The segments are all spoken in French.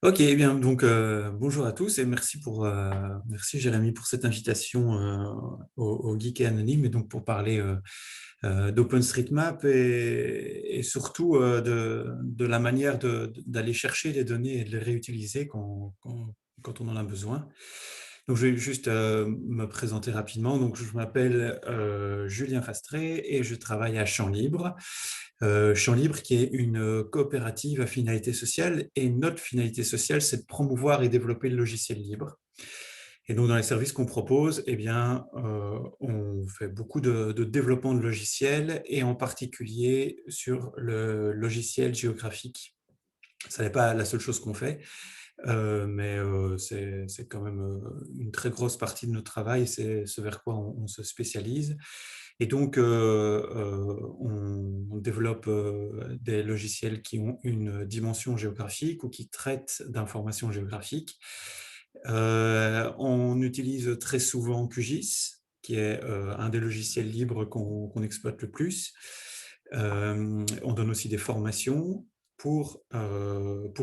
Ok, eh bien, donc bonjour à tous et merci Jérémy pour cette invitation au Geek et Anonyme et donc pour parler d'OpenStreetMap et surtout de la manière d'aller chercher les données et de les réutiliser quand on en a besoin. Donc je vais juste me présenter rapidement. Donc je m'appelle Julien Fastré et je travaille à Champ Libre. Champ Libre qui est une coopérative à finalité sociale et notre finalité sociale, c'est de promouvoir et développer le logiciel libre. Et donc, dans les services qu'on propose, eh bien, on fait beaucoup de développement de logiciels et en particulier sur le logiciel géographique. Ce n'est pas la seule chose qu'on fait, mais c'est quand même une très grosse partie de notre travail, c'est ce vers quoi on se spécialise. Et donc, on développe des logiciels qui ont une dimension géographique ou qui traitent d'informations géographiques. On utilise très souvent QGIS, qui est un des logiciels libres qu'on exploite le plus. On donne aussi des formations pour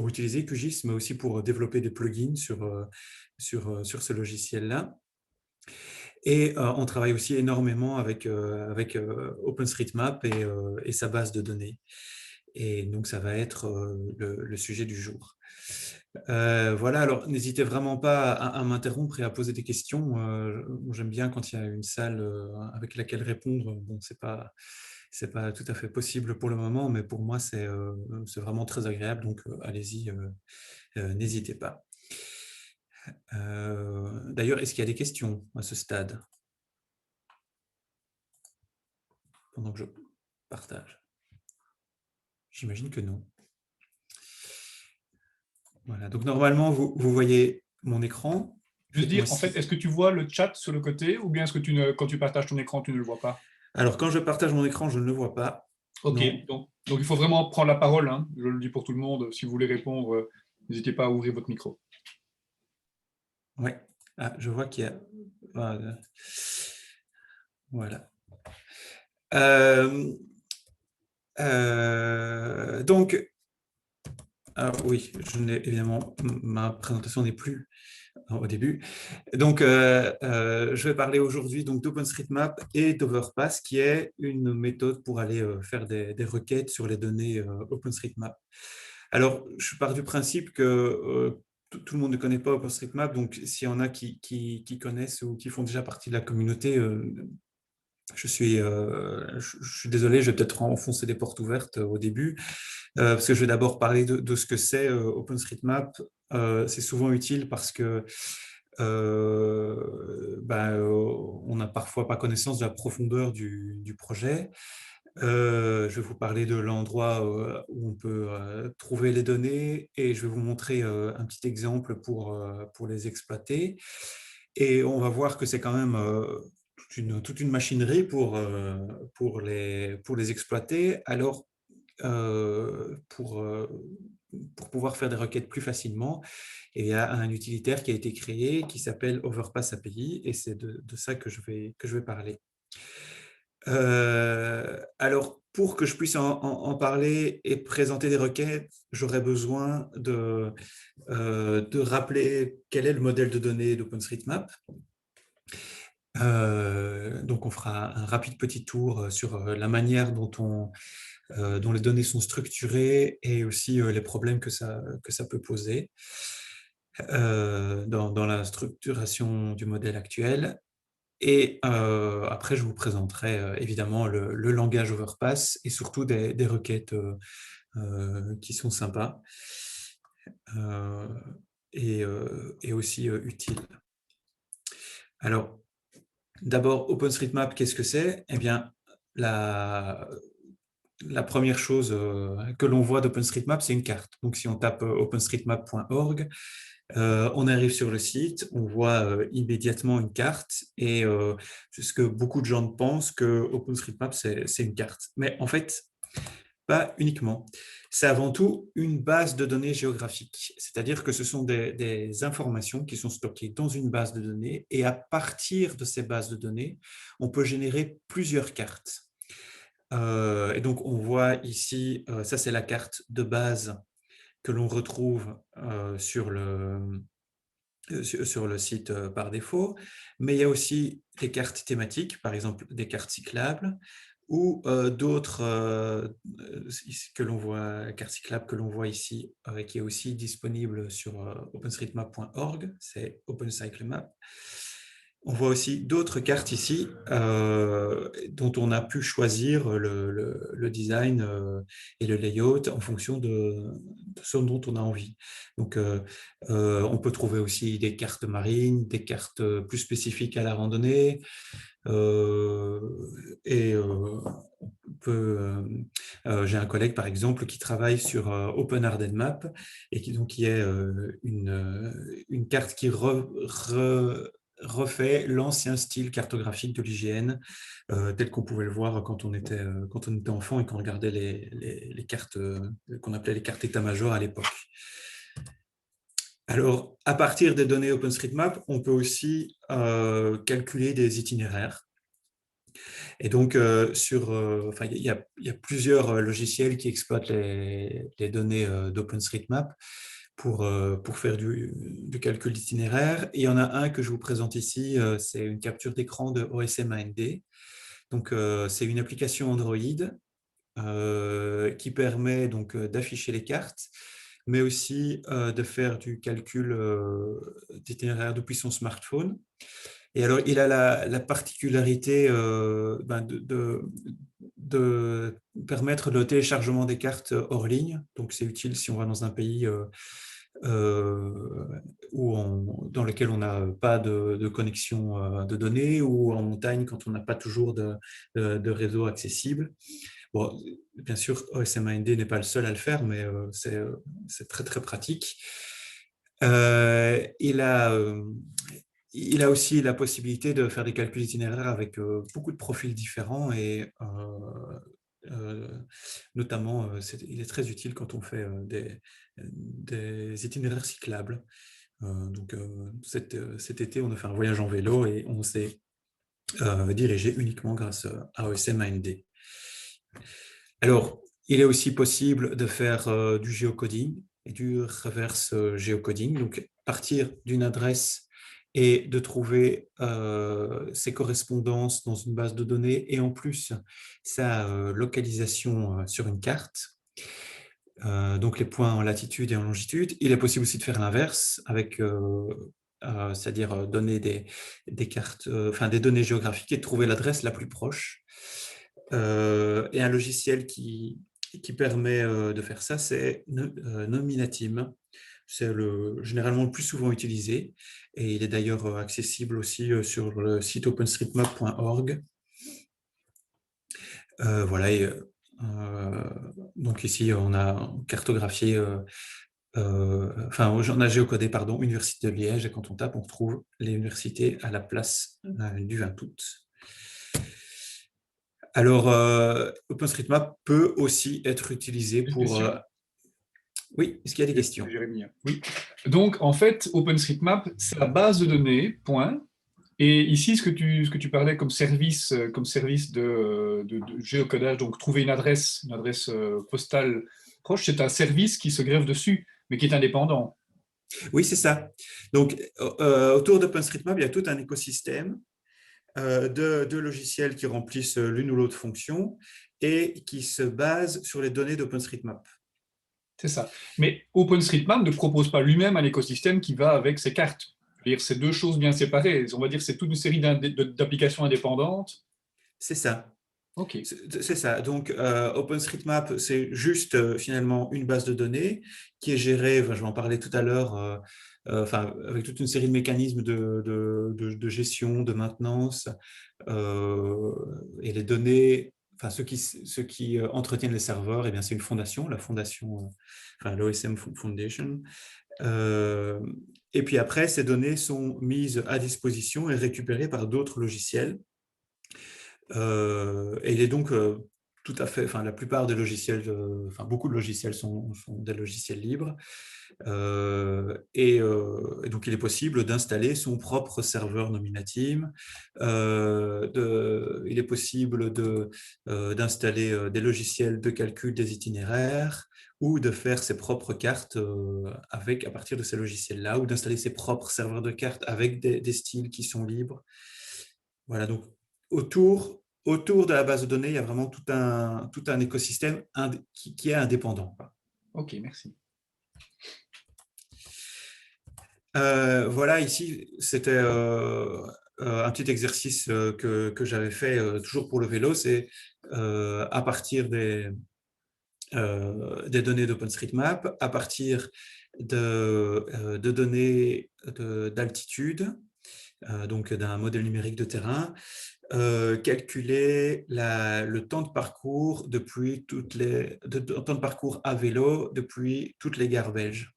utiliser QGIS, mais aussi pour développer des plugins sur ce logiciel-là. Et on travaille aussi énormément avec OpenStreetMap et sa base de données. Et donc, ça va être le sujet du jour. Voilà, alors n'hésitez vraiment pas à m'interrompre et à poser des questions. J'aime bien quand il y a une salle avec laquelle répondre. Bon, c'est pas tout à fait possible pour le moment, mais pour moi, c'est vraiment très agréable. Donc, allez-y, n'hésitez pas. D'ailleurs, est-ce qu'il y a des questions à ce stade, pendant que je partage? J'imagine que non. Voilà, donc normalement, vous voyez mon écran. Juste Faites-moi dire, en fait, si. est-ce que tu vois le chat sur le côté ou bien est-ce que quand tu partages ton écran, tu ne le vois pas? Alors, quand je partage mon écran, je ne le vois pas. Ok, Non. donc il faut vraiment prendre la parole, hein. Je le dis pour tout le monde. Si vous voulez répondre, n'hésitez pas à ouvrir votre micro. Oui. Ah, je vois qu'il y a. Voilà. Euh, donc, oui, évidemment, ma présentation n'est plus au début. Donc, je vais parler aujourd'hui d'OpenStreetMap et d'Overpass, qui est une méthode pour aller faire des requêtes sur les données OpenStreetMap. Alors, je pars du principe que tout le monde ne connaît pas OpenStreetMap, donc s'il y en a qui connaissent ou qui font déjà partie de la communauté, je suis désolé, je vais peut-être enfoncer des portes ouvertes au début, parce que je vais d'abord parler de ce que c'est OpenStreetMap. C'est souvent utile parce que on n'a parfois pas connaissance de la profondeur du projet. Je vais vous parler de l'endroit où on peut trouver les données et je vais vous montrer un petit exemple pour les exploiter. Et on va voir que c'est quand même toute une machinerie pour les exploiter. Alors, pour pouvoir faire des requêtes plus facilement, il y a un utilitaire qui a été créé qui s'appelle Overpass API et c'est de ça que je vais parler. Alors, pour que je puisse en parler et présenter des requêtes, j'aurais besoin de rappeler quel est le modèle de données d'OpenStreetMap. Donc, on fera un rapide petit tour sur la manière dont les données sont structurées et aussi les problèmes que ça peut poser dans la structuration du modèle actuel. Et après, je vous présenterai évidemment le langage Overpass et surtout des requêtes qui sont sympas euh, et aussi utiles. Alors, d'abord, OpenStreetMap, qu'est-ce que c'est? Eh bien, la première chose que l'on voit d'OpenStreetMap, c'est une carte. Donc, si on tape openstreetmap.org, on arrive sur le site, on voit immédiatement une carte et ce que beaucoup de gens pensent que OpenStreetMap, c'est une carte. Mais en fait, pas uniquement. C'est avant tout une base de données géographique, c'est-à-dire que ce sont des informations qui sont stockées dans une base de données et à partir de ces bases de données, on peut générer plusieurs cartes. Et donc, on voit ici, ça c'est la carte de base que l'on retrouve sur sur le site par défaut, mais il y a aussi des cartes thématiques, par exemple des cartes cyclables, ou d'autres que l'on voit, carte cyclable que l'on voit ici, qui est aussi disponible sur openstreetmap.org, c'est OpenCycleMap. On voit aussi d'autres cartes ici dont on a pu choisir le design et le layout en fonction de ce dont on a envie. Donc, on peut trouver aussi des cartes marines, des cartes plus spécifiques à la randonnée, et j'ai un collègue, par exemple, qui travaille sur OpenHardenMap et qui est une carte qui refait l'ancien style cartographique de l'IGN, tel qu'on pouvait le voir quand on était enfant et qu'on regardait les cartes qu'on appelait les cartes état-major à l'époque. Alors, à partir des données OpenStreetMap, on peut aussi calculer des itinéraires. Et donc, il y a plusieurs logiciels qui exploitent les données d'OpenStreetMap pour faire du calcul d'itinéraire. Il y en a un que je vous présente ici, c'est une capture d'écran de OSM-AND. Donc, c'est une application Android qui permet donc d'afficher les cartes, mais aussi de faire du calcul d'itinéraire depuis son smartphone. Et alors, il a la particularité de permettre le téléchargement des cartes hors ligne. Donc, c'est utile si on va dans un pays dans lequel on n'a pas de connexion de données, ou en montagne quand on n'a pas toujours de réseau accessible. Bon, bien sûr, OSM-AND n'est pas le seul à le faire, mais c'est très, très pratique. Il a aussi la possibilité de faire des calculs itinéraires avec beaucoup de profils différents et notamment, il est très utile quand on fait des itinéraires cyclables. Donc, cet été, on a fait un voyage en vélo et on s'est dirigé uniquement grâce à OSM-AND. Alors, il est aussi possible de faire du géocoding et du reverse géocoding, donc partir d'une adresse et de trouver ses correspondances dans une base de données et en plus sa localisation sur une carte. Donc les points en latitude et en longitude. Il est possible aussi de faire l'inverse, avec, c'est-à-dire donner des cartes, des données géographiques et de trouver l'adresse la plus proche. Et un logiciel qui permet de faire ça, c'est Nominatim. C'est généralement le plus souvent utilisé et il est d'ailleurs accessible aussi sur le site openstreetmap.org. Voilà, et donc ici on a cartographié, on a géocodé, pardon, Université de Liège, et quand on tape, on retrouve les universités à la place du 20 août. Alors, OpenStreetMap peut aussi être utilisé pour... Oui, est-ce qu'il y a des questions? Jérémy. Oui. Donc, en fait, OpenStreetMap, c'est la base de données, point. Et ici, ce que tu parlais comme service de géocodage, donc trouver une adresse postale proche, c'est un service qui se greffe dessus, mais qui est indépendant. Oui, c'est ça. Donc, autour d'OpenStreetMap, il y a tout un écosystème de logiciels qui remplissent l'une ou l'autre fonction et qui se basent sur les données d'OpenStreetMap. C'est ça. Mais OpenStreetMap ne propose pas lui-même un écosystème qui va avec ses cartes. C'est deux choses bien séparées. On va dire que c'est toute une série d'applications indépendantes. C'est ça. OK. C'est ça. Donc, OpenStreetMap, c'est juste finalement une base de données qui est gérée, je vais en parler tout à l'heure, avec toute une série de mécanismes de gestion, de maintenance, et les données, ceux qui entretiennent les serveurs, eh bien, c'est une fondation, l'OSM Foundation. Et puis après, ces données sont mises à disposition et récupérées par d'autres logiciels. Et il est donc tout à fait, enfin la plupart des logiciels, enfin beaucoup de logiciels sont des logiciels libres. Et donc, il est possible d'installer son propre serveur Nominatim. Il est possible d'installer des logiciels de calcul des itinéraires ou de faire ses propres cartes à partir de ces logiciels-là, ou d'installer ses propres serveurs de cartes avec des styles qui sont libres. Voilà, donc autour de la base de données, il y a vraiment tout un écosystème qui est indépendant. Ok, merci. Voilà, ici, c'était un petit exercice que j'avais fait toujours pour le vélo, c'est à partir des données d'OpenStreetMap, à partir de données d'altitude, donc d'un modèle numérique de terrain, calculer le temps de parcours temps de parcours à vélo depuis toutes les gares belges.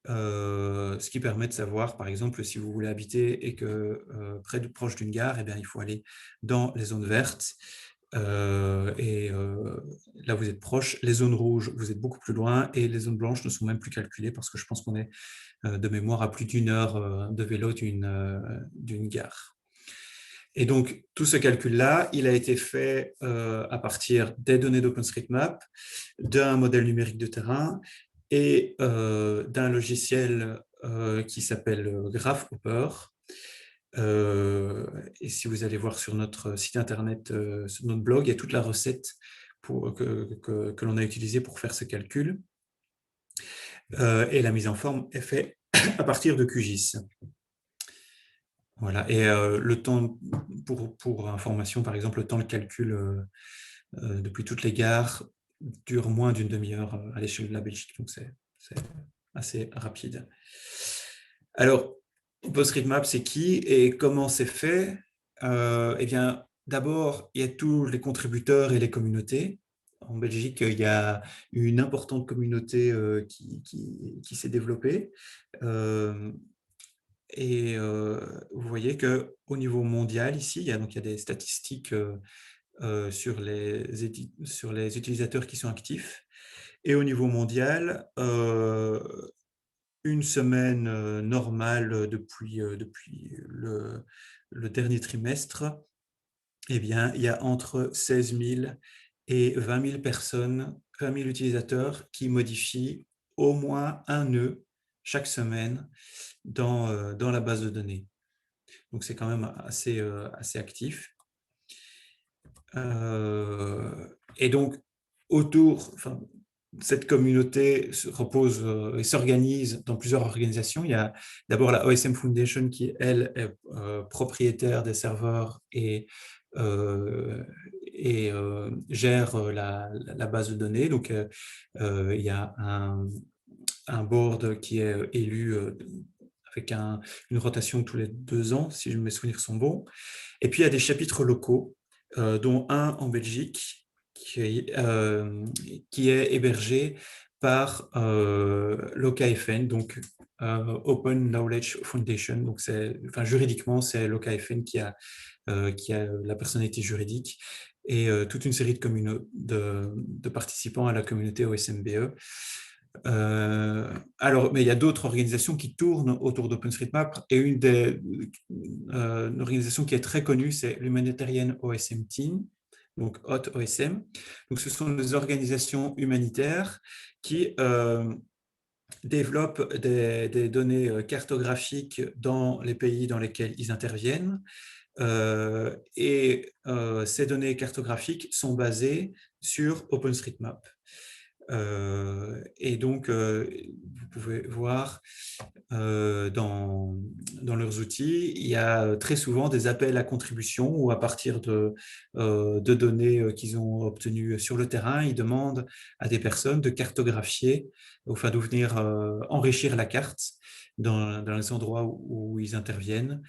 Ce qui permet de savoir, par exemple, si vous voulez habiter et que proche d'une gare, eh bien, il faut aller dans les zones vertes. Là, vous êtes proche. Les zones rouges, vous êtes beaucoup plus loin, et les zones blanches ne sont même plus calculées parce que je pense qu'on est de mémoire à plus d'une heure de vélo d'une gare. Et donc, tout ce calcul-là, il a été fait à partir des données d'OpenStreetMap, d'un modèle numérique de terrain et d'un logiciel qui s'appelle Graphhopper. Et si vous allez voir sur notre site internet, sur notre blog, il y a toute la recette que l'on a utilisée pour faire ce calcul. Et la mise en forme est faite à partir de QGIS. Voilà. Et le temps, pour information, par exemple, le temps de calcul depuis toutes les gares dure moins d'une demi-heure à l'échelle de la Belgique. Donc, c'est assez rapide. Alors, OpenStreetMap, c'est qui et comment c'est fait? Eh bien, d'abord, il y a tous les contributeurs et les communautés. En Belgique, il y a une importante communauté qui s'est développée. Vous voyez qu'au niveau mondial, ici, il y a des statistiques sur les utilisateurs qui sont actifs. Et au niveau mondial, une semaine normale depuis le dernier trimestre, eh bien, il y a entre 16 000 et 20 000 personnes, 20 000 utilisateurs qui modifient au moins un nœud chaque semaine dans la base de données. Donc, c'est quand même assez actif. Et donc, cette communauté repose et s'organise dans plusieurs organisations. Il y a d'abord la OSM Foundation qui, elle, est propriétaire des serveurs et gère la base de données. Donc, il y a un board qui est élu avec une rotation tous les 2 ans, si mes souvenirs sont bons. Et puis, il y a des chapitres locaux, dont un en Belgique, qui est hébergé par l'OKFN, donc Open Knowledge Foundation. Donc, juridiquement, c'est l'OKFN qui a la personnalité juridique, et toute une série de participants à la communauté OSMBE. Mais il y a d'autres organisations qui tournent autour d'OpenStreetMap, et une organisation qui est très connue, c'est l'Humanitarian OSM Team, donc HOT-OSM. Donc, ce sont des organisations humanitaires qui développent des données cartographiques dans les pays dans lesquels ils interviennent. Ces données cartographiques sont basées sur OpenStreetMap. Et donc, vous pouvez voir dans leurs outils, il y a très souvent des appels à contribution, ou à partir de données qu'ils ont obtenues sur le terrain, ils demandent à des personnes de cartographier, enfin de venir enrichir la carte dans les endroits où ils interviennent.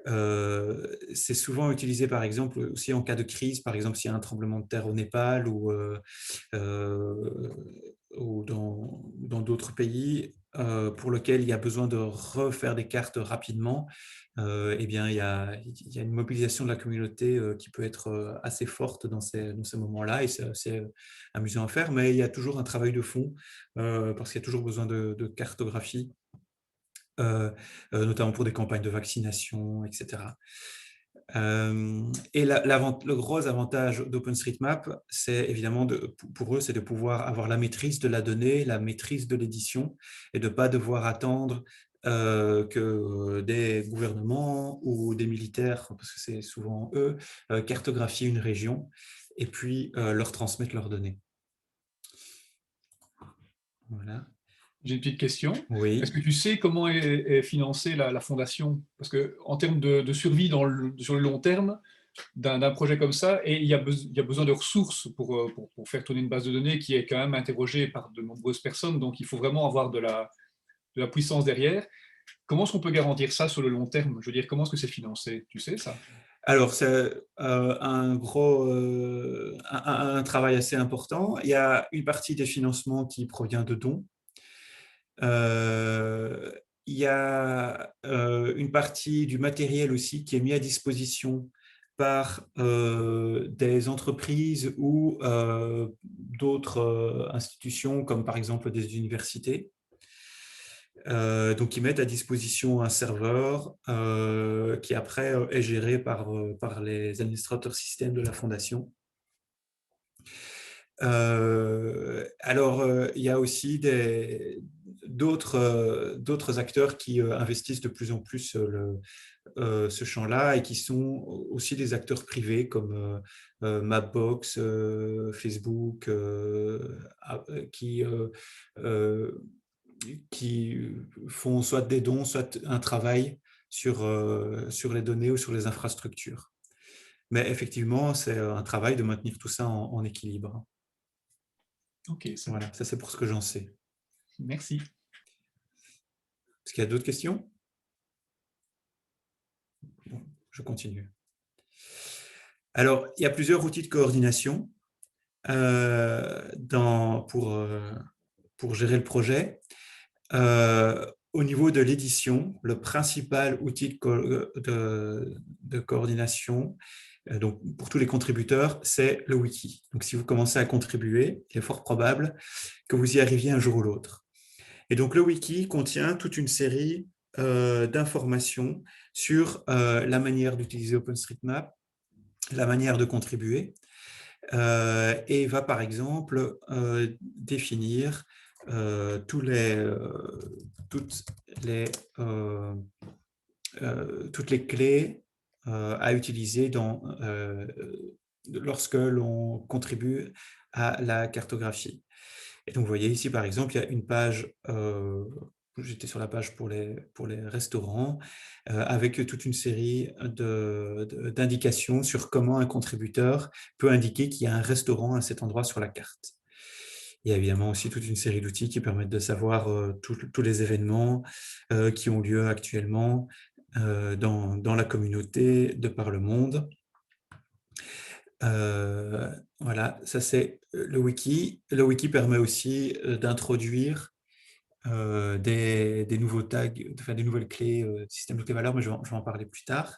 C'est souvent utilisé, par exemple, aussi en cas de crise, par exemple s'il y a un tremblement de terre au Népal ou dans d'autres pays. pour lequel il y a besoin de refaire des cartes rapidement, eh bien, il y a une mobilisation de la communauté qui peut être assez forte dans ces moments-là, et c'est assez amusant à faire, mais il y a toujours un travail de fond, parce qu'il y a toujours besoin de cartographie, notamment pour des campagnes de vaccination, etc. Et le gros avantage d'OpenStreetMap, c'est évidemment, pour eux, c'est de pouvoir avoir la maîtrise de la donnée, la maîtrise de l'édition, et de ne pas devoir attendre que des gouvernements ou des militaires, parce que c'est souvent eux, cartographient une région et puis leur transmettent leurs données. Voilà. J'ai une petite question. Est-ce Oui. que tu sais comment est financée la fondation? Parce qu'en termes de survie sur le long terme d'un projet comme ça, et il y a besoin de ressources pour faire tourner une base de données qui est quand même interrogée par de nombreuses personnes, donc il faut vraiment avoir de la puissance derrière. Comment est-ce qu'on peut garantir ça sur le long terme? Je veux dire, comment est-ce que c'est financé? Tu sais ça? Alors, c'est un travail assez important. Il y a une partie des financements qui provient de dons. Il y a une partie du matériel aussi qui est mis à disposition par des entreprises ou d'autres institutions, comme par exemple des universités. Donc, ils mettent à disposition un serveur qui après est géré par les administrateurs système de la fondation. Alors, il y a aussi d'autres acteurs qui investissent de plus en plus ce champ-là, et qui sont aussi des acteurs privés comme Mapbox, Facebook, qui font soit des dons, soit un travail sur les données ou sur les infrastructures. Mais effectivement, c'est un travail de maintenir tout ça en équilibre. Ok, ça Voilà, ça c'est pour ce que j'en sais. Merci. Est-ce qu'il y a d'autres questions? Bon, je continue. Alors, il y a plusieurs outils de coordination pour gérer le projet. Au niveau de l'édition, le principal outil de coordination, donc pour tous les contributeurs, c'est le wiki. Donc, si vous commencez à contribuer, il est fort probable que vous y arriviez un jour ou l'autre. Et donc, le wiki contient toute une série d'informations sur la manière d'utiliser OpenStreetMap, la manière de contribuer, et va par exemple définir toutes les clés à utiliser lorsque l'on contribue à la cartographie. Et donc, vous voyez ici, par exemple, il y a une page, j'étais sur la page pour les restaurants, avec toute une série d'indications sur comment un contributeur peut indiquer qu'il y a un restaurant à cet endroit sur la carte. Il y a évidemment aussi toute une série d'outils qui permettent de savoir tous les événements qui ont lieu actuellement dans la communauté de par le monde. Voilà, ça c'est le wiki. Le wiki permet aussi d'introduire des nouveaux tags, enfin des nouvelles clés, système de clés valeurs, mais je vais en parler plus tard.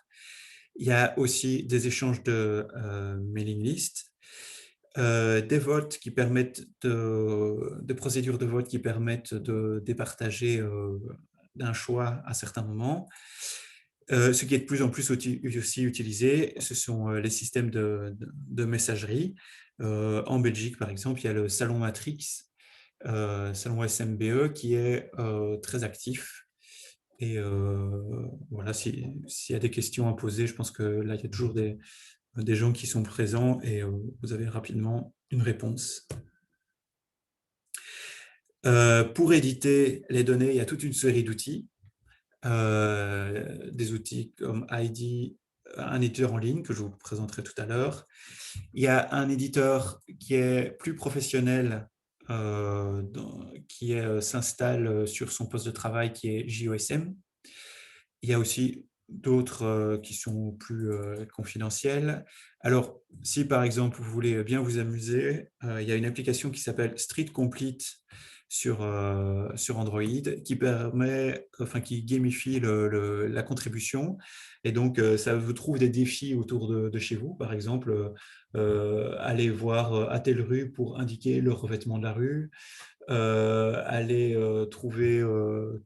Il y a aussi des échanges de mailing list, des votes qui permettent des procédures de vote qui permettent de départager d'un choix à certains moments. Ce qui est de plus en plus aussi utilisé, ce sont les systèmes de messagerie. En Belgique, par exemple, il y a le Salon Matrix, Salon SMBE, qui est très actif. Et voilà, s'il y a des questions à poser, je pense que là, il y a toujours des gens qui sont présents, et vous avez rapidement une réponse. Pour éditer les données, il y a toute une série d'outils. Des outils comme ID, un éditeur en ligne que je vous présenterai tout à l'heure. Il y a un éditeur qui est plus professionnel, qui s'installe sur son poste de travail, qui est JOSM. Il y a aussi d'autres qui sont plus confidentiels. Alors, si par exemple vous voulez bien vous amuser, il y a une application qui s'appelle Street Complete, sur Android qui permet, enfin, qui gamifie la contribution. Et donc, ça vous trouve des défis autour de chez vous. Par exemple, aller voir à telle rue pour indiquer le revêtement de la rue, aller trouver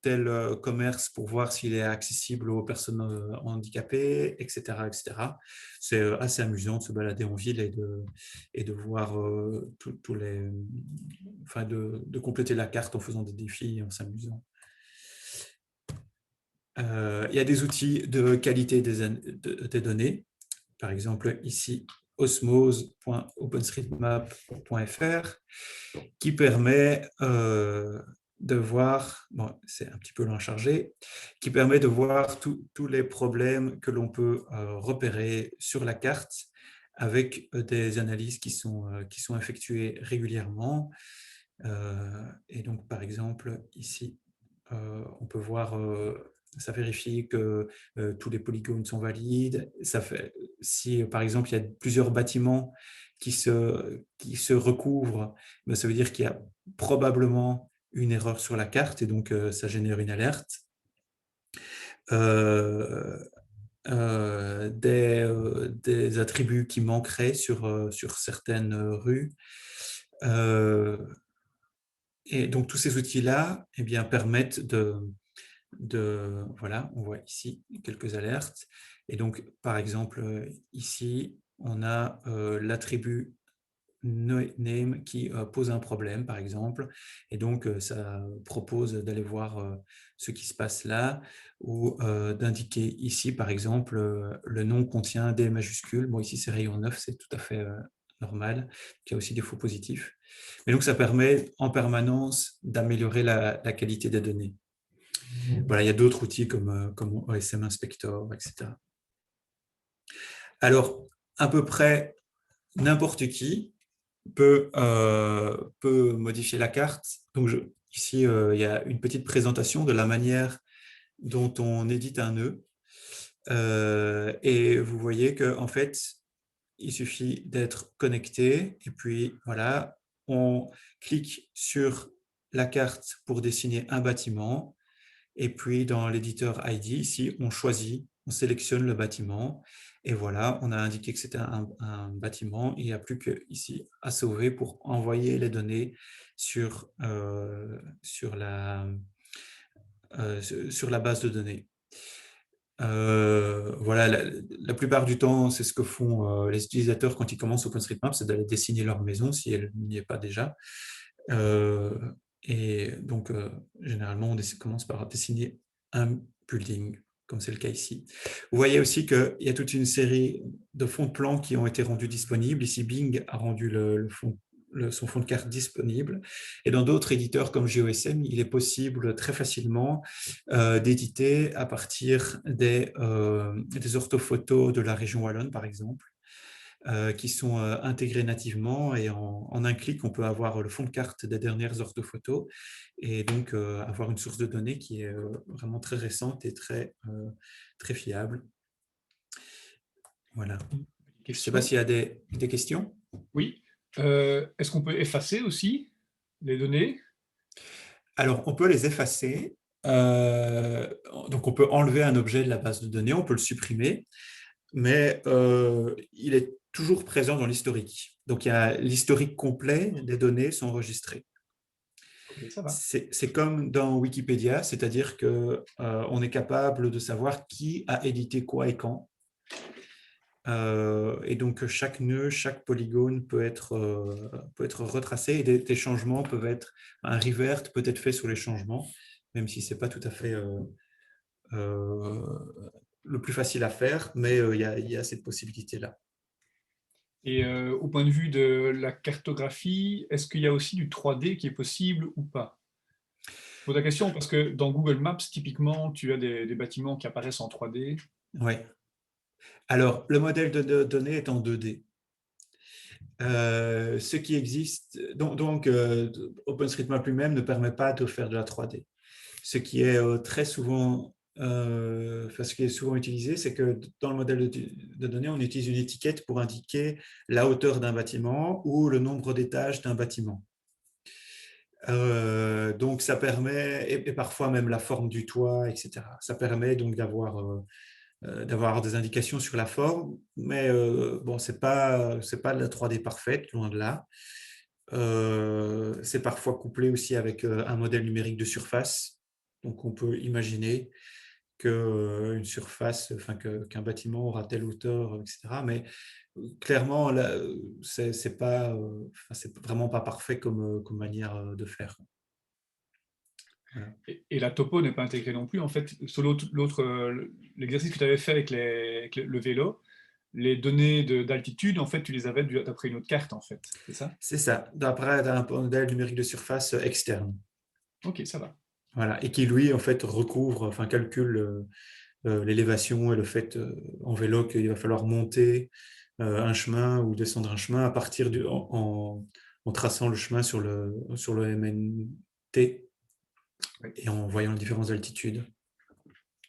tel commerce pour voir s'il est accessible aux personnes handicapées, etc., etc. C'est assez amusant de se balader en ville et de voir tous les, enfin de compléter la carte en faisant des défis, en s'amusant. Il y a des outils de qualité des données. Par exemple, ici, osmose.openstreetmap.fr, qui permet de voir, bon, c'est un petit peu loin chargé, qui permet de voir tous les problèmes que l'on peut repérer sur la carte avec des analyses qui sont effectuées régulièrement. Et donc, par exemple, ici, on peut voir, ça vérifie que tous les polygones sont valides. Ça fait, si, par exemple, il y a plusieurs bâtiments qui se recouvrent, ben, ça veut dire qu'il y a probablement une erreur sur la carte et donc ça génère une alerte. Des attributs qui manqueraient sur certaines rues. Et donc, tous ces outils-là eh bien, permettent voilà, on voit ici quelques alertes. Et donc, par exemple, ici, on a l'attribut name qui pose un problème, par exemple. Et donc, ça propose d'aller voir ce qui se passe là ou d'indiquer ici, par exemple, le nom contient des majuscules. Bon, ici, c'est rayon 9, c'est tout à fait normal. Il y a aussi des faux positifs. Mais donc, ça permet en permanence d'améliorer la qualité des données. Voilà, il y a d'autres outils comme OSM Inspector, etc. Alors, à peu près n'importe qui peut modifier la carte. Donc, ici, il y a une petite présentation de la manière dont on édite un nœud. Et vous voyez qu'en fait, il suffit d'être connecté et puis voilà, on clique sur la carte pour dessiner un bâtiment. Et puis, dans l'éditeur ID, ici, on choisit, on sélectionne le bâtiment. Et voilà, on a indiqué que c'était un bâtiment. Il n'y a plus qu'ici à sauver pour envoyer les données sur la base de données. Voilà, la plupart du temps, c'est ce que font les utilisateurs quand ils commencent OpenStreetMap, c'est d'aller dessiner leur maison si elle n'y est pas déjà. Et donc, généralement, on commence par dessiner un building, comme c'est le cas ici. Vous voyez aussi qu'il y a toute une série de fonds de plan qui ont été rendus disponibles. Ici, Bing a rendu son fond de carte disponible. Et dans d'autres éditeurs comme GeoSM, il est possible très facilement d'éditer à partir des orthophotos de la région Wallonne, par exemple, qui sont intégrés nativement et en un clic, on peut avoir le fond de carte des dernières orthophotos et donc avoir une source de données qui est vraiment très récente et très fiable. Voilà. Je ne sais pas s'il y a des questions. Oui. Est-ce qu'on peut effacer aussi les données? Alors, on peut les effacer. Donc, on peut enlever un objet de la base de données, on peut le supprimer, mais il est toujours présent dans l'historique. Donc, il y a l'historique complet des données sont enregistrées. Okay, ça va. C'est comme dans Wikipédia, c'est-à-dire qu'on est capable de savoir qui a édité quoi et quand. Et donc, chaque nœud, chaque polygone peut être retracé et des changements peuvent être, un revert peut être fait sur les changements, même si ce n'est pas tout à fait le plus facile à faire, mais il y a cette possibilité-là. Et au point de vue de la cartographie, est-ce qu'il y a aussi du 3D qui est possible ou pas? Je pose la question parce que dans Google Maps, typiquement, tu as des bâtiments qui apparaissent en 3D. Oui. Alors, le modèle de données est en 2D. Ce qui existe, donc OpenStreetMap lui-même ne permet pas de faire de la 3D. Ce qui est très souvent, ce qui est souvent utilisé, c'est que dans le modèle de données, on utilise une étiquette pour indiquer la hauteur d'un bâtiment ou le nombre d'étages d'un bâtiment. Donc, ça permet, et parfois même la forme du toit, etc. Ça permet donc d'avoir des indications sur la forme, mais bon, c'est pas de la 3D parfaite, loin de là. C'est parfois couplé aussi avec un modèle numérique de surface. Donc, on peut imaginer qu'une surface, enfin, qu'un bâtiment aura telle hauteur, etc. Mais clairement, là, c'est pas, enfin, c'est vraiment pas parfait comme manière de faire. Voilà. Et la topo n'est pas intégrée non plus. En fait, sur l'exercice que tu avais fait avec le vélo, les données d'altitude, en fait, tu les avais d'après une autre carte, en fait. C'est ça? C'est ça, d'après un modèle numérique de surface externe. Ok, ça va. Voilà. Et qui, lui, en fait, recouvre, enfin, calcule l'élévation et le fait en vélo qu'il va falloir monter un chemin ou descendre un chemin à partir en traçant le chemin sur le MNT Oui. et en voyant les différentes altitudes.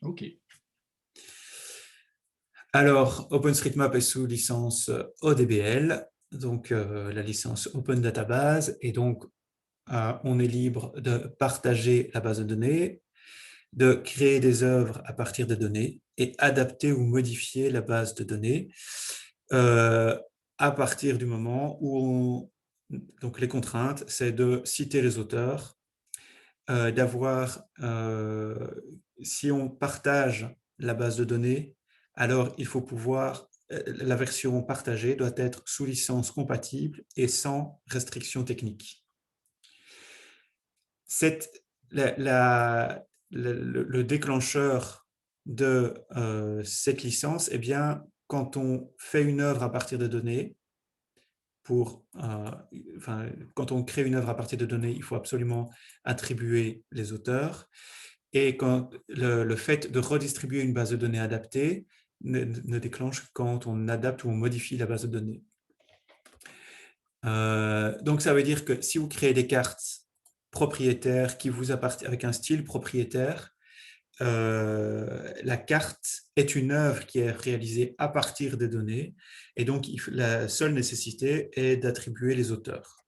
Ok. Alors, OpenStreetMap est sous licence ODBL, donc la licence Open Database, et donc on est libre de partager la base de données, de créer des œuvres à partir des données et adapter ou modifier la base de données à partir du moment où donc les contraintes, c'est de citer les auteurs, d'avoir, si on partage la base de données, alors il faut pouvoir, la version partagée doit être sous licence compatible et sans restriction technique. Cette, le déclencheur de cette licence, eh bien, quand on fait une œuvre à partir de données, quand on crée une œuvre à partir de données, il faut absolument attribuer les auteurs. Et quand le fait de redistribuer une base de données adaptée ne déclenche quand on adapte ou on modifie la base de données. Donc, ça veut dire que si vous créez des cartes propriétaires qui vous appartiennent avec un style propriétaire, la carte est une œuvre qui est réalisée à partir des données et donc la seule nécessité est d'attribuer les auteurs.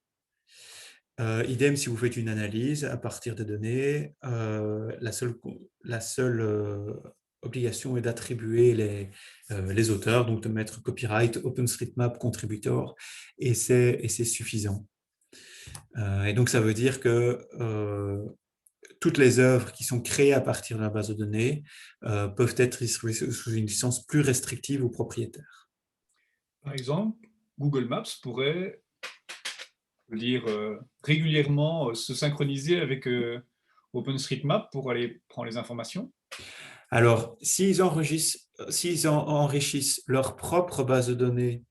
Idem si vous faites une analyse à partir des données, la seule obligation est d'attribuer les auteurs, donc de mettre copyright, OpenStreetMap, contributor, et c'est suffisant. Et donc ça veut dire que toutes les œuvres qui sont créées à partir de la base de données peuvent être distribuées sous une licence plus restrictive aux propriétaires. Par exemple, Google Maps pourrait dire régulièrement se synchroniser avec OpenStreetMap pour aller prendre les informations. Alors, s'ils enrichissent leur propre base de données,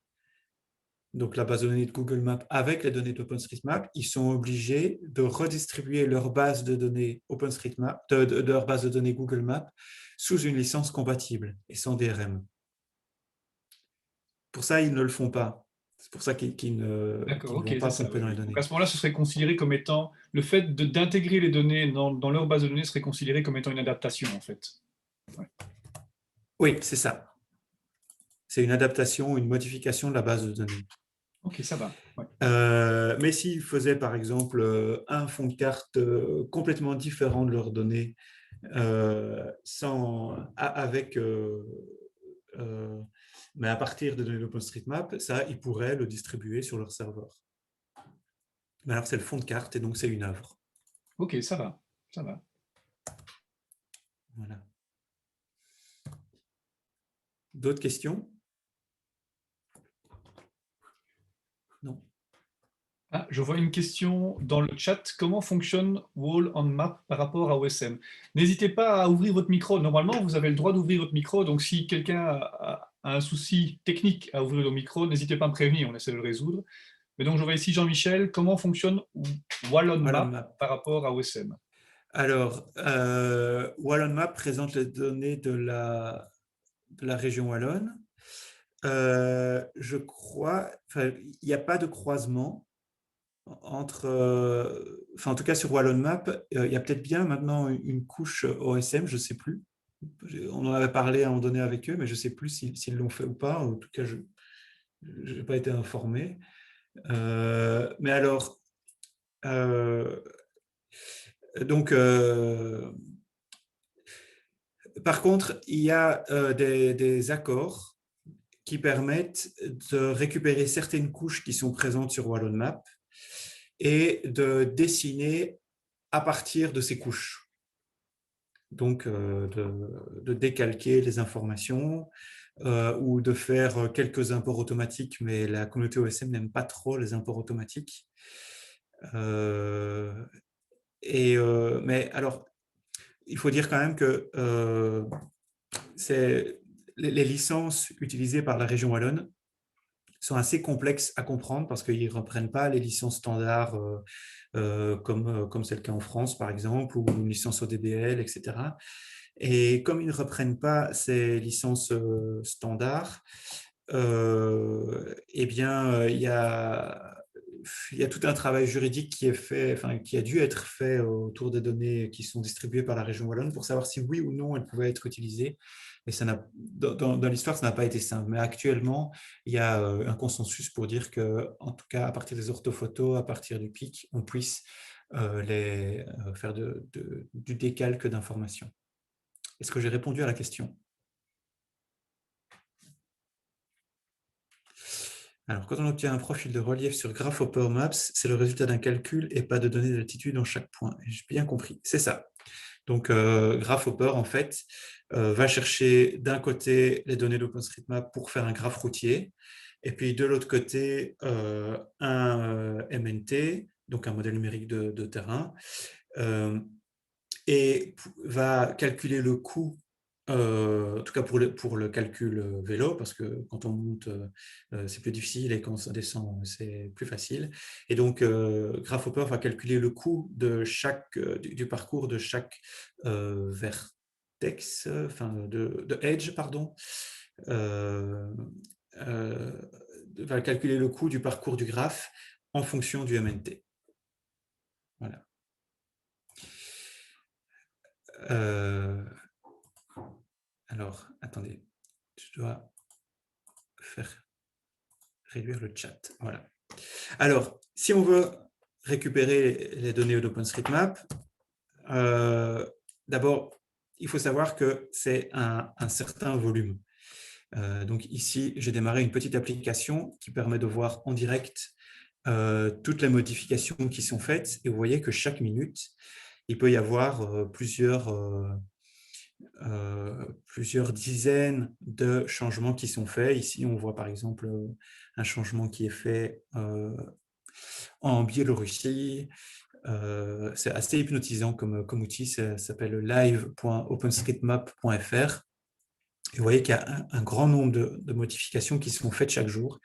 donc la base de données de Google Maps avec les données d'OpenStreetMap, ils sont obligés de redistribuer leur base de données OpenStreetMap, leur base de données Google Maps sous une licence compatible et sans DRM. Pour ça, ils ne le font pas. C'est pour ça qu'ils ne D'accord, ok, vont c'est pas ça. pomper dans les Donc à données. ce moment-là, ce serait considéré comme étant le fait d'intégrer les données dans leur base de données serait considéré comme étant une adaptation en fait. Ouais. Oui, c'est ça. C'est une adaptation, une modification de la base de données. Ok, ça va. Ouais. Mais s'ils faisaient par exemple un fond de carte complètement différent de leurs données, mais à partir de données d'OpenStreetMap, ça, ils pourraient le distribuer sur leur serveur. Mais alors, c'est le fond de carte et donc c'est une œuvre. Ok, ça va. Ça va. Voilà. D'autres questions? Non. Ah, je vois une question dans le chat. Comment fonctionne Wall on Map par rapport à OSM? N'hésitez pas à ouvrir votre micro. Normalement, vous avez le droit d'ouvrir votre micro. Donc, si quelqu'un a un souci technique à ouvrir le micro, n'hésitez pas à me prévenir. On essaie de le résoudre. Mais donc, je vois ici Jean-Michel. Comment fonctionne Wall on Wallon Map Map. par rapport à OSM? Alors, Wallon Map présente les données de la région wallonne. Je crois, il n'y a pas de croisement entre, en tout cas sur Wallon Map, il y a peut-être bien maintenant une couche OSM, je ne sais plus. On en avait parlé à un moment donné avec eux, mais je ne sais plus s'ils l'ont fait ou pas. En tout cas, je n'ai pas été informé. Mais alors, Donc, par contre, il y a des accords qui permettent de récupérer certaines couches qui sont présentes sur WallonMap et de dessiner à partir de ces couches. Donc, de décalquer les informations ou de faire quelques imports automatiques, mais la communauté OSM n'aime pas trop les imports automatiques. Mais alors, il faut dire quand même que les licences utilisées par la région wallonne sont assez complexes à comprendre parce qu'ils ne reprennent pas les licences standards comme c'est le cas en France, par exemple, ou une licence ODBL, etc. Et comme ils ne reprennent pas ces licences standards, eh bien, il y a tout un travail juridique qui est fait, enfin, qui a dû être fait autour des données qui sont distribuées par la région wallonne pour savoir si oui ou non elles pouvaient être utilisées. Et dans l'histoire, ça n'a pas été simple. Mais actuellement, il y a un consensus pour dire que, en tout cas, à partir des orthophotos, à partir du PIC, on puisse faire du décalque d'informations. Est-ce que j'ai répondu à la question? Alors, quand on obtient un profil de relief sur Grasshopper Maps, c'est le résultat d'un calcul et pas de données d'altitude en chaque point. J'ai bien compris, c'est ça. Donc, Grasshopper, en fait, va chercher d'un côté les données d'OpenStreetMap pour faire un graphe routier, et puis de l'autre côté, un MNT, donc un modèle numérique de terrain, et va calculer le coût, en tout cas pour le calcul vélo, parce que quand on monte, c'est plus difficile et quand ça descend, c'est plus facile. Et donc, Grasshopper va calculer le coût du parcours de chaque vertex, enfin de edge, pardon, euh, euh, va calculer le coût du parcours du graphe en fonction du MNT. Voilà. Alors, attendez, je dois faire réduire le chat. Voilà. Alors, si on veut récupérer les données d'OpenStreetMap, d'abord, il faut savoir que c'est un certain volume. Donc ici, j'ai démarré une petite application qui permet de voir en direct toutes les modifications qui sont faites. Et vous voyez que chaque minute, il peut y avoir plusieurs dizaines de changements qui sont faits. Ici, on voit par exemple un changement qui est fait en Biélorussie. C'est assez hypnotisant comme outil, ça s'appelle live.openstreetmap.fr. Et vous voyez qu'il y a un grand nombre de modifications qui sont faites chaque jour.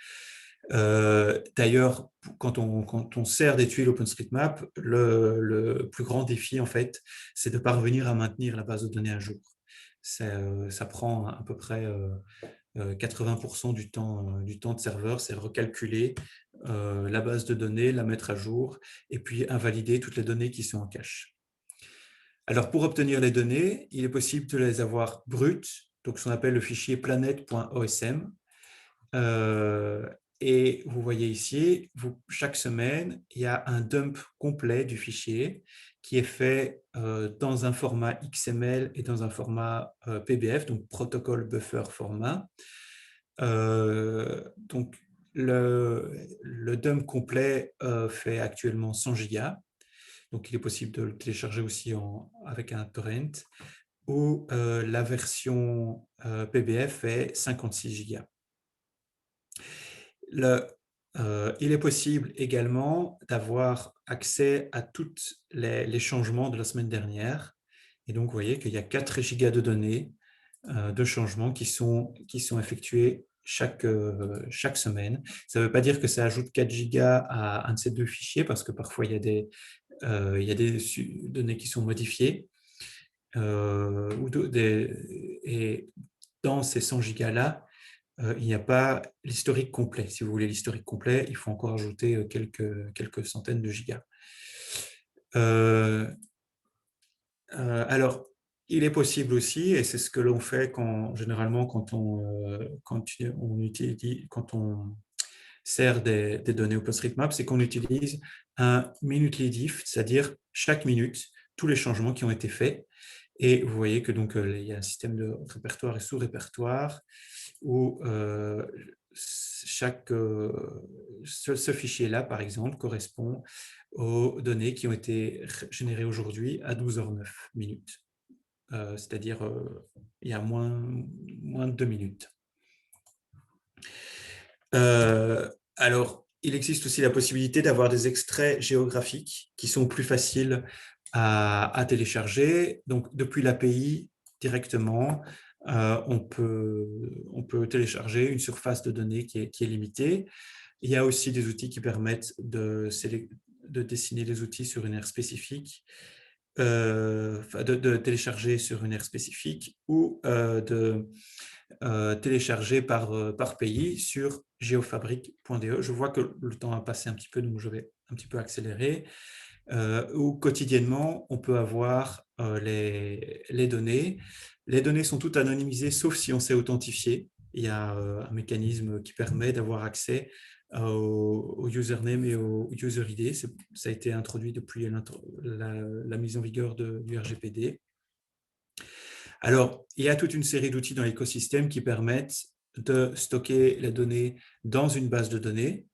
D'ailleurs, quand on sert des tuiles OpenStreetMap, le plus grand défi, en fait, c'est de parvenir à maintenir la base de données à jour. Ça prend à peu près 80% du temps de serveur, c'est recalculer la base de données, la mettre à jour et puis invalider toutes les données qui sont en cache. Alors, pour obtenir les données, il est possible de les avoir brutes, donc ce qu'on appelle le fichier planet.osm. Et vous voyez ici, chaque semaine, il y a un dump complet du fichier qui est fait dans un format XML et dans un format PBF, donc Protocol Buffer Format. Donc, le dump complet fait actuellement 100 gigas. Donc, il est possible de le télécharger aussi avec un torrent. Ou la version PBF est 56 gigas. Il est possible également d'avoir accès à tous les changements de la semaine dernière. Et donc, vous voyez qu'il y a 4 gigas de données de changements qui sont effectués chaque semaine. Ça ne veut pas dire que ça ajoute 4 gigas à un de ces deux fichiers, parce que parfois, il y a des données qui sont modifiées. Et dans ces 100 gigas-là, il n'y a pas l'historique complet. Si vous voulez l'historique complet, il faut encore ajouter quelques centaines de gigas. Alors, il est possible aussi, et c'est ce que l'on fait généralement quand on sert des données OpenStreetMap, c'est qu'on utilise un minutely diff, c'est-à-dire chaque minute, tous les changements qui ont été faits. Et vous voyez que donc, il y a un système de répertoire et sous-répertoire où ce fichier-là, par exemple, correspond aux données qui ont été générées aujourd'hui à 12h09 minutes. C'est-à-dire il y a moins de 2 minutes. Alors, il existe aussi la possibilité d'avoir des extraits géographiques qui sont plus faciles à télécharger. Donc, depuis l'API, directement, on peut télécharger une surface de données qui est limitée. Il y a aussi des outils qui permettent de dessiner les outils sur une aire spécifique, de télécharger sur une aire spécifique ou de télécharger par pays sur geofabric.de. Je vois que le temps a passé un petit peu, donc je vais un petit peu accélérer. Où quotidiennement, on peut avoir les données. Les données sont toutes anonymisées, sauf si on s'est authentifié. Il y a un mécanisme qui permet d'avoir accès au username et au user ID. Ça a été introduit depuis la mise en vigueur du RGPD. Alors, il y a toute une série d'outils dans l'écosystème qui permettent de stocker les données dans une base de données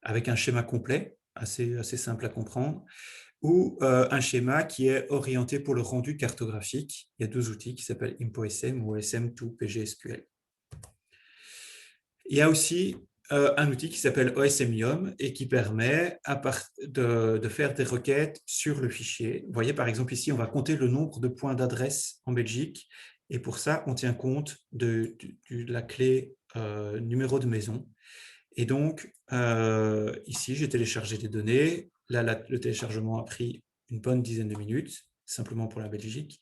avec un schéma complet, assez simple à comprendre, ou un schéma qui est orienté pour le rendu cartographique. Il y a 2 outils qui s'appellent InfoSM ou OSM2PGSQL. Il y a aussi un outil qui s'appelle OSMium et qui permet de faire des requêtes sur le fichier. Vous voyez, par exemple, ici, on va compter le nombre de points d'adresse en Belgique et pour ça, on tient compte de la clé numéro de maison. Et donc, ici, j'ai téléchargé des données. Là, le téléchargement a pris une bonne dizaine de minutes, simplement pour la Belgique.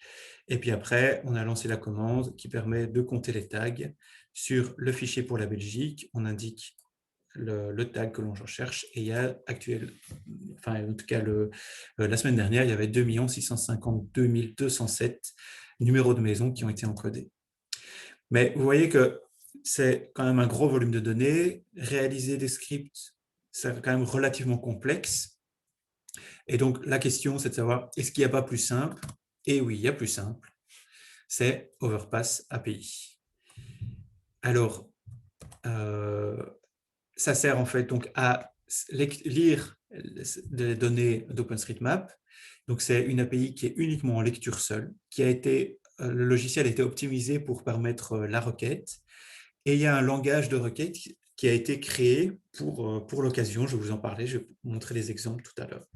Et puis après, on a lancé la commande qui permet de compter les tags sur le fichier pour la Belgique. On indique le tag que l'on recherche. Et il y a en tout cas, la semaine dernière, il y avait 2 652 207 numéros de maison qui ont été encodés. Mais vous voyez que c'est quand même un gros volume de données. Réaliser des scripts, c'est quand même relativement complexe. Et donc, la question, c'est de savoir, est-ce qu'il n'y a pas plus simple? Et oui, il y a plus simple. C'est Overpass API. Alors, ça sert en fait donc à lire les données d'OpenStreetMap. Donc, c'est une API qui est uniquement en lecture seule, le logiciel a été optimisé pour permettre la requête. Et il y a un langage de requête qui a été créé pour l'occasion. Je vais vous en parler, je vais vous montrer les exemples tout à l'heure.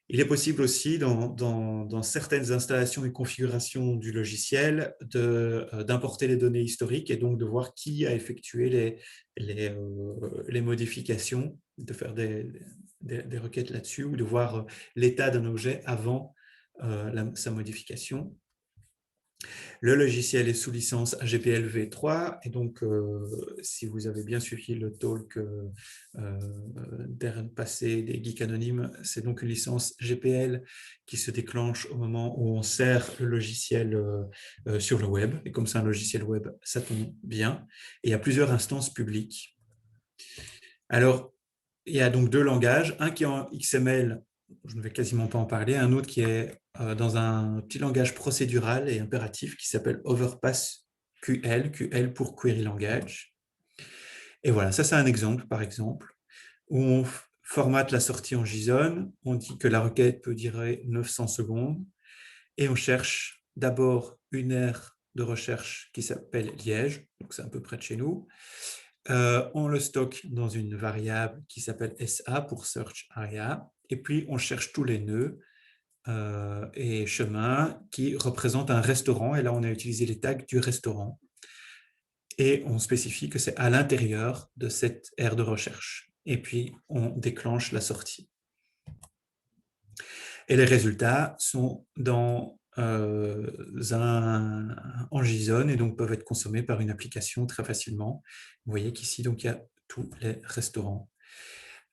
Il est possible aussi, dans certaines installations et configurations du logiciel, d'importer les données historiques et donc de voir qui a effectué les modifications, de faire des requêtes là-dessus ou de voir l'état d'un objet avant sa modification. Le logiciel est sous licence GPL v3 et donc si vous avez bien suivi le talk passé des geeks anonymes, c'est donc une licence GPL qui se déclenche au moment où on sert le logiciel sur le web. Et comme c'est un logiciel web, ça tombe bien. Et il y a plusieurs instances publiques. Alors, il y a donc 2 langages, un qui est en XML, je ne vais quasiment pas en parler, un autre qui est dans un petit langage procédural et impératif qui s'appelle Overpass QL, QL pour Query Language. Et voilà, ça c'est un exemple, par exemple, où on formate la sortie en JSON, on dit que la requête peut durer 900 secondes, et on cherche d'abord une aire de recherche qui s'appelle Liège, donc c'est un peu près de chez nous. On le stocke dans une variable qui s'appelle SA pour Search Area, et puis on cherche tous les nœuds et chemins qui représentent un restaurant, et là on a utilisé les tags du restaurant, et on spécie que c'est à l'intérieur de cette aire de recherche, et puis on déclenche la sortie. Et les résultats sont en JSON et donc peuvent être consommés par une application très facilement. Vous voyez qu'ici, donc, il y a tous les restaurants.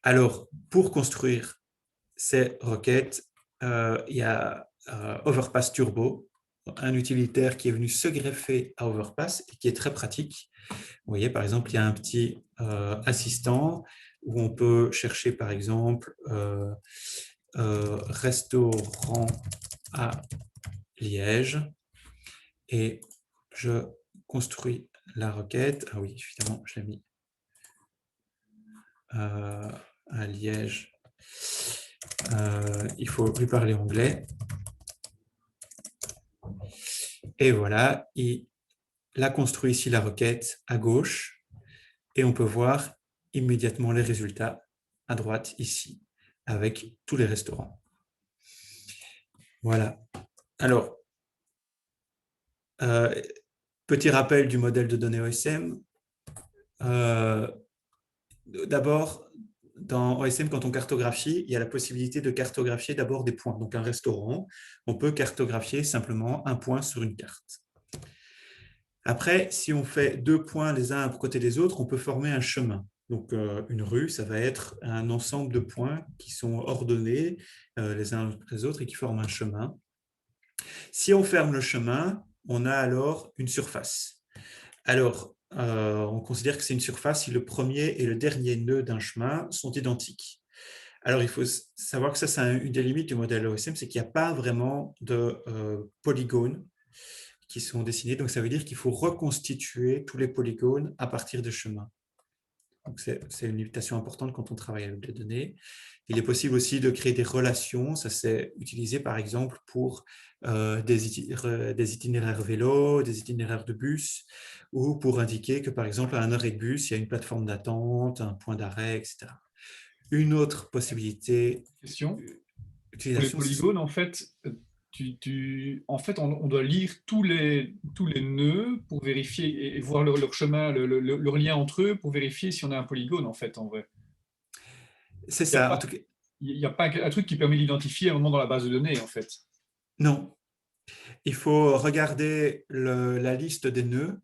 Alors, pour construire ces requêtes, il y a Overpass Turbo un utilitaire qui est venu se greffer à Overpass et qui est très pratique. Vous voyez, par exemple, il y a un petit assistant où on peut chercher, par exemple, restaurant à Liège et je construis la requête. Ah oui, évidemment, je l'ai mis à Liège. Il faut lui parler anglais. Et voilà, il a construit ici la requête à gauche et on peut voir immédiatement les résultats à droite ici avec tous les restaurants. Voilà. Alors, petit rappel du modèle de données OSM. D'abord, dans OSM, quand on cartographie, il y a la possibilité de cartographier d'abord des points. Donc, un restaurant, on peut cartographier simplement un point sur une carte. Après, si on fait 2 points les uns à côté des autres, on peut former un chemin. Donc, une rue, ça va être un ensemble de points qui sont ordonnés les uns après les autres et qui forment un chemin. Si on ferme le chemin, on a alors une surface. Alors, on considère que c'est une surface si le premier et le dernier nœud d'un chemin sont identiques. Alors, il faut savoir que ça, c'est une des limites du modèle OSM, c'est qu'il n'y a pas vraiment de polygones qui sont dessinés. Donc, ça veut dire qu'il faut reconstituer tous les polygones à partir de chemins. Donc, c'est une limitation importante quand on travaille avec les données. Il est possible aussi de créer des relations. Ça, c'est utilisé, par exemple, pour des itinéraires vélo, des itinéraires de bus, ou pour indiquer que, par exemple, à un arrêt de bus, il y a une plateforme d'attente, un point d'arrêt, etc. Une autre possibilité Question. Pour les d'utilisation, polygones, en fait, on doit lire tous les nœuds pour vérifier et voir leur chemin, leur lien entre eux pour vérifier si on a un polygone, en fait, en vrai. c'est Il n'y a ça. En pas, tout cas, il y a pas un truc qui permet d'identifier un moment dans la base de données, en fait. non. Il faut regarder la liste des nœuds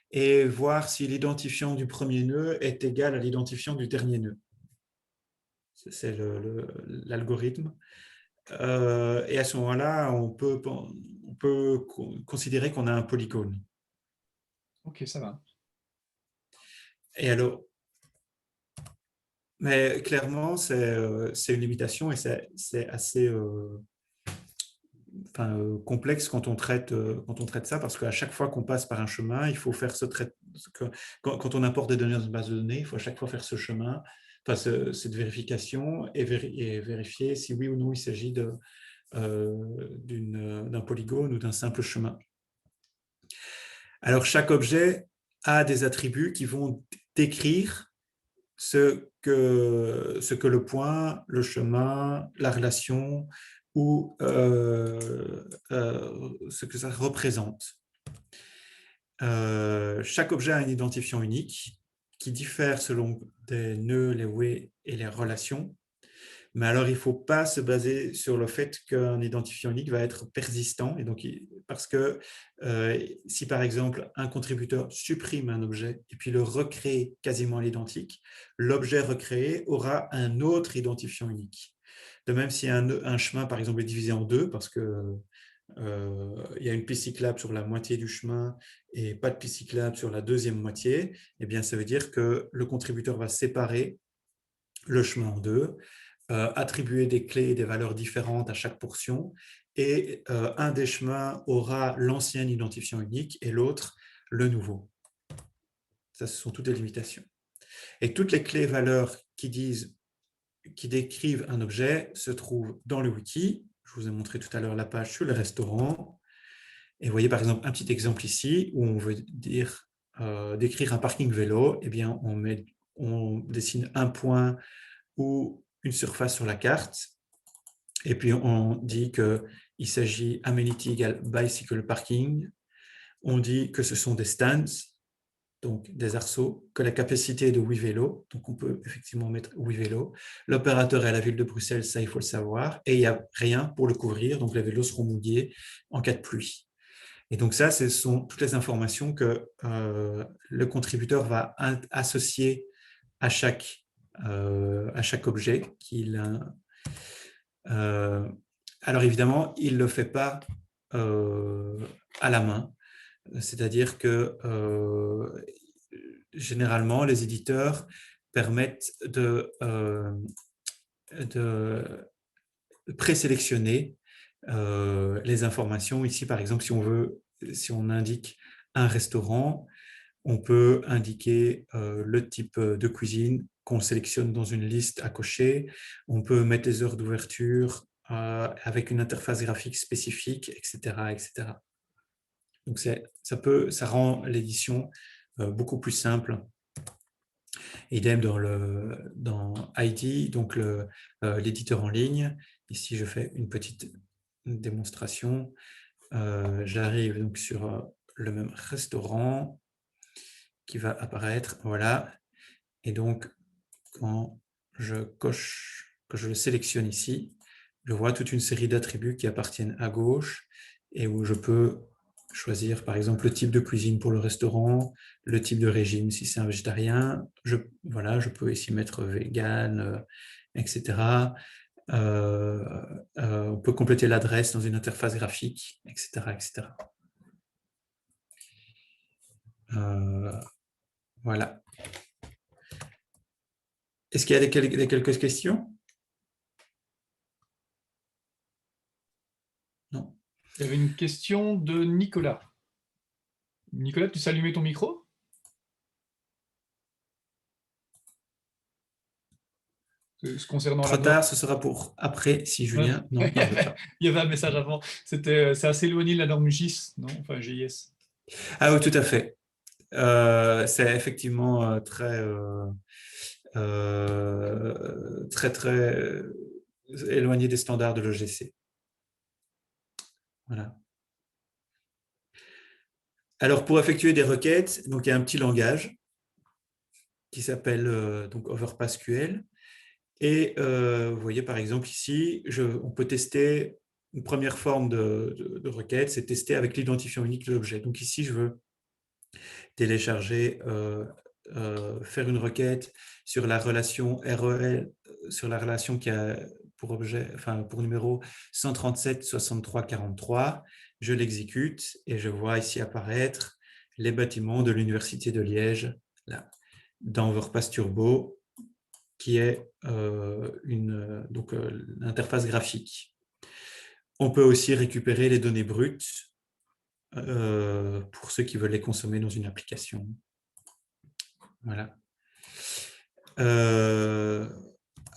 et voir si l'identifiant du premier nœud est égal à l'identifiant du dernier nœud. C'est l'algorithme. Et à ce moment-là, on peut considérer qu'on a un polygone. Ok, ça va. Et alors, mais clairement, c'est une limitation et c'est assez complexe quand on traite ça, parce qu'à chaque fois qu'on passe par un chemin, il faut faire quand on importe des données dans une base de données, il faut à chaque fois faire ce chemin, cette vérification et vérifier si oui ou non il s'agit d'un polygone ou d'un simple chemin. Alors, chaque objet a des attributs qui vont décrire ce que le point, le chemin, la relation ou ce que ça représente. Chaque objet a un identifiant unique qui diffère selon des nœuds, les way et les relations. Mais alors, il ne faut pas se baser sur le fait qu'un identifiant unique va être persistant. Et donc, parce que si, par exemple, un contributeur supprime un objet et puis le recrée quasiment à l'identique, l'objet recréé aura un autre identifiant unique. De même, si un chemin, par exemple, est divisé en deux, parce que il y a une piste cyclable sur la moitié du chemin et pas de piste cyclable sur la deuxième moitié, eh bien, ça veut dire que le contributeur va séparer le chemin en deux, attribuer des clés et des valeurs différentes à chaque portion, et un des chemins aura l'ancien identifiant unique et l'autre le nouveau. Ça, ce sont toutes les limitations. Et toutes les clés et valeurs qui décrivent un objet se trouvent dans le wiki. Je vous ai montré tout à l'heure la page sur les restaurants. Et vous voyez par exemple un petit exemple ici où on veut décrire un parking vélo. Eh bien, on dessine un point ou une surface sur la carte. Et puis, on dit qu'il s'agit amenity égale bicycle parking. On dit que ce sont des stands, donc des arceaux, que la capacité est de 8 vélos. Donc, on peut effectivement mettre 8 vélos. L'opérateur est à la ville de Bruxelles, ça, il faut le savoir. Et il n'y a rien pour le couvrir. Donc, les vélos seront mouillés en cas de pluie. Et donc, ça, ce sont toutes les informations que le contributeur va associer à chaque objet qu'il alors évidemment, il ne le fait pas à la main. C'est-à-dire que généralement, les éditeurs permettent de présélectionner les informations. Ici, par exemple, si on indique un restaurant, on peut indiquer le type de cuisine qu'on sélectionne dans une liste à cocher. On peut mettre les heures d'ouverture avec une interface graphique spécifique, etc., etc. Donc, ça rend l'édition beaucoup plus simple. Idem dans ID, donc l'éditeur en ligne. Ici, je fais une petite démonstration. J'arrive donc sur le même restaurant qui va apparaître. Voilà. Et donc, quand je le sélectionne ici, je vois toute une série d'attributs qui appartiennent à gauche et où je peux choisir par exemple le type de cuisine pour le restaurant, le type de régime si c'est un végétarien. Voilà, je peux ici mettre vegan, etc. On peut compléter l'adresse dans une interface graphique, etc. etc. Voilà. Est-ce qu'il y a quelques questions? Non. Il y avait une question de Nicolas. Nicolas, tu sais allumer ton micro? Concernant Trop la norme. tard, ce sera pour après, si Julien n'en parle pas. Il y avait un message avant. C'est assez éloigné de la norme GIS, non? Enfin, GIS. Ah oui, tout à fait. C'est effectivement très éloigné des standards de l'EGC. Voilà. Alors, pour effectuer des requêtes, donc il y a un petit langage qui s'appelle donc OverPassQL. Et vous voyez, par exemple, ici, on peut tester une première forme de requête, c'est tester avec l'identifiant unique de l'objet. Donc ici, je veux télécharger, faire une requête sur la relation REL, sur la relation qui a pour objet, enfin pour numéro 137 63 43. Je l'exécute et je vois ici apparaître les bâtiments de l'Université de Liège, là, dans WordPass Turbo, qui est l'interface graphique. On peut aussi récupérer les données brutes pour ceux qui veulent les consommer dans une application. Voilà.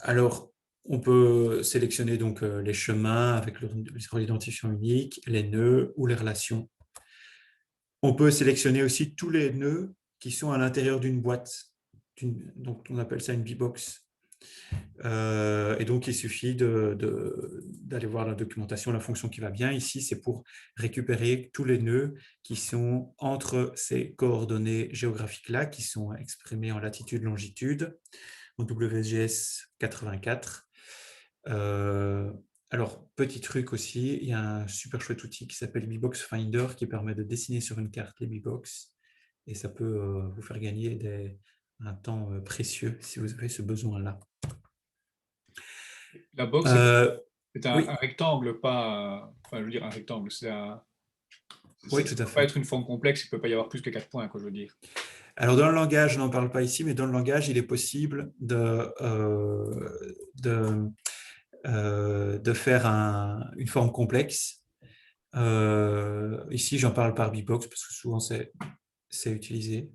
Alors, on peut sélectionner donc les chemins avec leur identifiant unique, les nœuds ou les relations. On peut sélectionner aussi tous les nœuds qui sont à l'intérieur d'une boîte. Donc, on appelle ça une B-box. Et donc, il suffit d'aller voir la documentation, la fonction qui va bien. Ici, c'est pour récupérer tous les nœuds qui sont entre ces coordonnées géographiques-là, qui sont exprimées en latitude, longitude, en WGS 84. Alors, petit truc aussi, il y a un super chouette outil qui s'appelle B-Box Finder qui permet de dessiner sur une carte les B-Box. Et ça peut vous faire gagner un temps précieux si vous avez ce besoin-là. La box, c'est un Oui, rectangle, pas. Enfin, je veux dire, un rectangle. Ça oui, ne tout à peut pas fait. être une forme complexe, il ne peut pas y avoir plus que 4 points, quoi, je veux dire. Alors, dans le langage, je n'en parle pas ici, mais dans le langage, il est possible de faire une forme complexe. Ici, j'en parle par B-Box parce que souvent, c'est utilisé.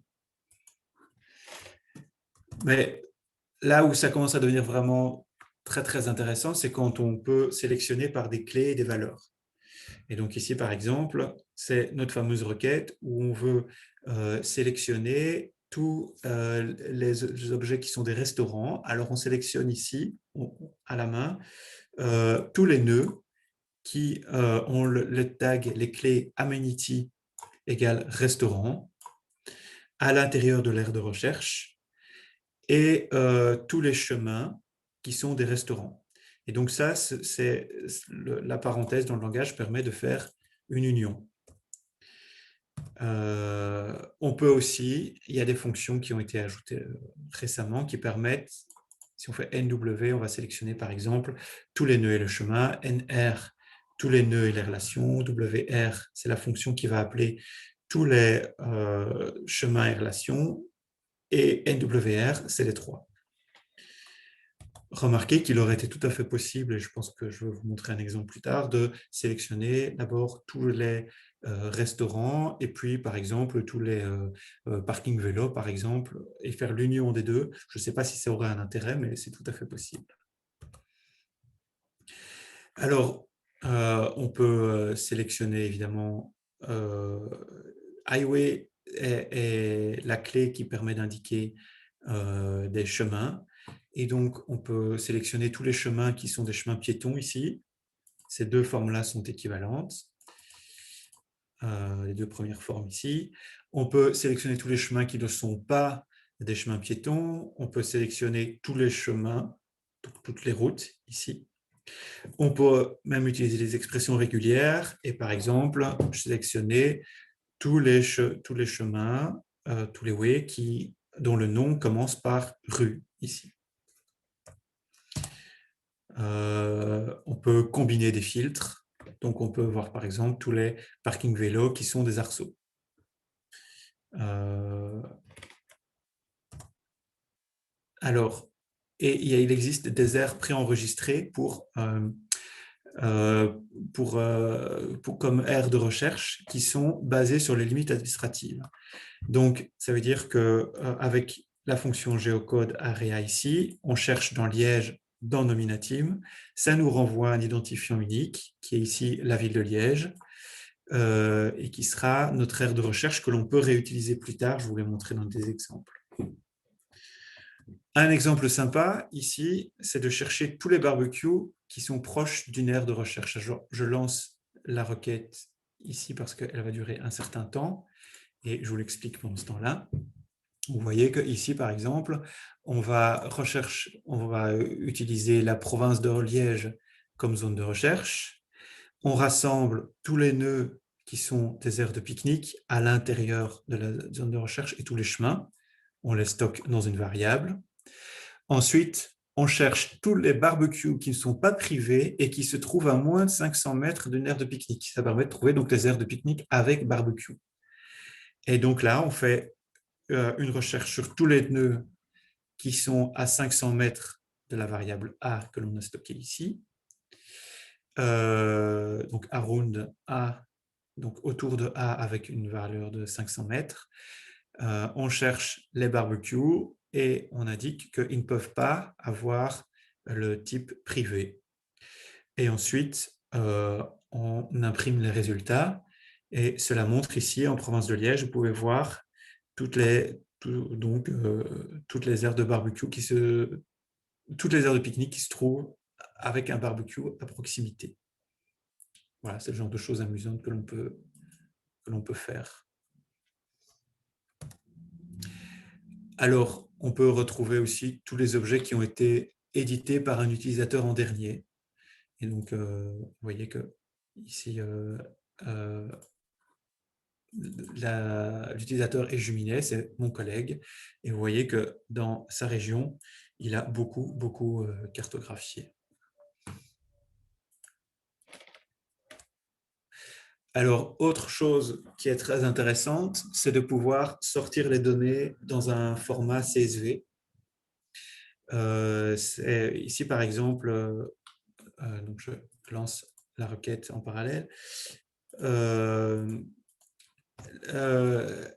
Mais là où ça commence à devenir vraiment très, très intéressant, c'est quand on peut sélectionner par des clés et des valeurs. Et donc ici, par exemple, c'est notre fameuse requête où on veut sélectionner tous les objets qui sont des restaurants. Alors, on sélectionne ici, à la main, tous les nœuds qui ont le tag, les clés amenity égale restaurant à l'intérieur de l'aire de recherche et tous les chemins qui sont des restaurants. Et donc ça, la parenthèse dans le langage permet de faire une union. On peut aussi, il y a des fonctions qui ont été ajoutées récemment qui permettent, si on fait NW, on va sélectionner par exemple tous les nœuds et le chemin, NR tous les nœuds et les relations. WR, c'est la fonction qui va appeler tous les chemins et relations. Et NWR, c'est les 3. Remarquez qu'il aurait été tout à fait possible, et je pense que je vais vous montrer un exemple plus tard, de sélectionner d'abord tous les restaurants et puis, par exemple, tous les parkings vélos, par exemple, et faire l'union des deux. Je ne sais pas si ça aurait un intérêt, mais c'est tout à fait possible. Alors, on peut sélectionner évidemment Highway est la clé qui permet d'indiquer des chemins. Et donc, on peut sélectionner tous les chemins qui sont des chemins piétons ici. Ces deux formes-là sont équivalentes. Les deux premières formes ici. On peut sélectionner tous les chemins qui ne sont pas des chemins piétons. On peut sélectionner tous les chemins, toutes les routes ici. On peut même utiliser des expressions régulières et par exemple sélectionner tous les chemins, tous les ways dont le nom commence par rue ici. On peut combiner des filtres. Donc, on peut voir par exemple tous les parkings vélos qui sont des arceaux. Alors, il existe des aires préenregistrées comme aires de recherche qui sont basées sur les limites administratives. Donc, ça veut dire qu'avec la fonction geocode area ici, on cherche dans Liège, dans nominatim, ça nous renvoie un identifiant unique, qui est ici la ville de Liège, et qui sera notre aire de recherche que l'on peut réutiliser plus tard. Je vous l'ai montré dans des exemples. Un exemple sympa, ici, c'est de chercher tous les barbecues qui sont proches d'une aire de recherche. Je lance la requête ici parce qu'elle va durer un certain temps, et je vous l'explique pendant ce temps-là. Vous voyez qu'ici, par exemple, on va utiliser la province de Liège comme zone de recherche. On rassemble tous les nœuds qui sont des aires de pique-nique à l'intérieur de la zone de recherche et tous les chemins. On les stocke dans une variable. Ensuite, on cherche tous les barbecues qui ne sont pas privés et qui se trouvent à moins de 500 mètres d'une aire de pique-nique. Ça permet de trouver donc les aires de pique-nique avec barbecue. Et donc là, on fait une recherche sur tous les nœuds qui sont à 500 mètres de la variable A que l'on a stockée ici. Donc around A, donc autour de A avec une valeur de 500 mètres. On cherche les barbecues et on indique qu'ils ne peuvent pas avoir le type privé. Et ensuite, on imprime les résultats et cela montre ici en province de Liège, vous pouvez voir toutes les aires de barbecue toutes les aires de pique-nique qui se trouvent avec un barbecue à proximité. Voilà, c'est le genre de choses amusantes que l'on peut faire. Alors, on peut retrouver aussi tous les objets qui ont été édités par un utilisateur en dernier. Et donc, vous voyez que ici, l'utilisateur est Juminet, c'est mon collègue. Et vous voyez que dans sa région, il a beaucoup cartographié. Alors, autre chose qui est très intéressante, c'est de pouvoir sortir les données dans un format CSV. Ici, par exemple, donc je lance la requête en parallèle.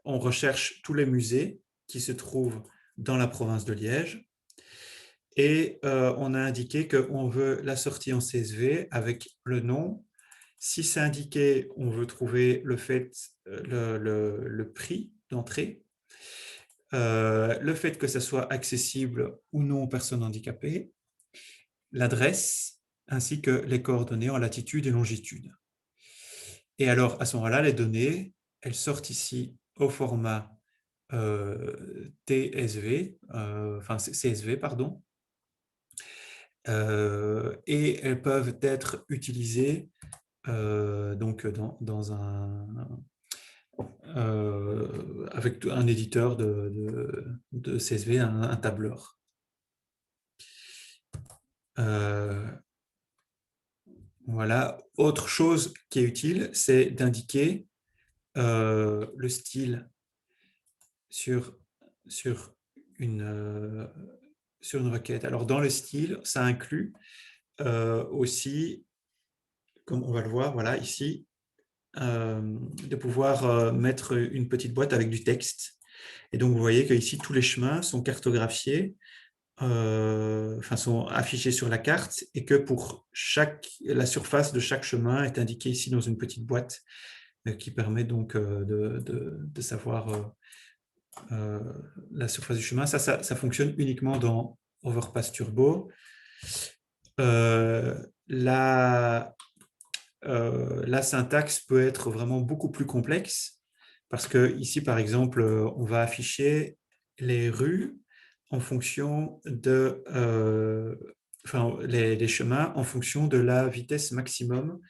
On recherche tous les musées qui se trouvent dans la province de Liège. Et on a indiqué qu'on veut la sortie en CSV avec le nom. Si c'est indiqué, on veut trouver le prix d'entrée, le fait que ça soit accessible ou non aux personnes handicapées, l'adresse, ainsi que les coordonnées en latitude et longitude. Et alors, à ce moment-là, les données, elles sortent ici au format TSV, CSV, pardon, et elles peuvent être utilisées donc avec un éditeur de CSV, un tableur. Voilà. Autre chose qui est utile, c'est d'indiquer le style sur, sur, une, euh, sur une requête. Alors, dans le style, ça inclut aussi, comme on va le voir, voilà, ici, de pouvoir mettre une petite boîte avec du texte. Et donc, vous voyez qu'ici, tous les chemins sont cartographiés, enfin, sont affichés sur la carte, et que pour la surface de chaque chemin est indiquée ici dans une petite boîte qui permet donc de savoir la surface du chemin. Ça fonctionne uniquement dans Overpass Turbo. La syntaxe peut être vraiment beaucoup plus complexe parce que ici, par exemple, on va afficher les rues en fonction enfin, les chemins en fonction de la vitesse maximum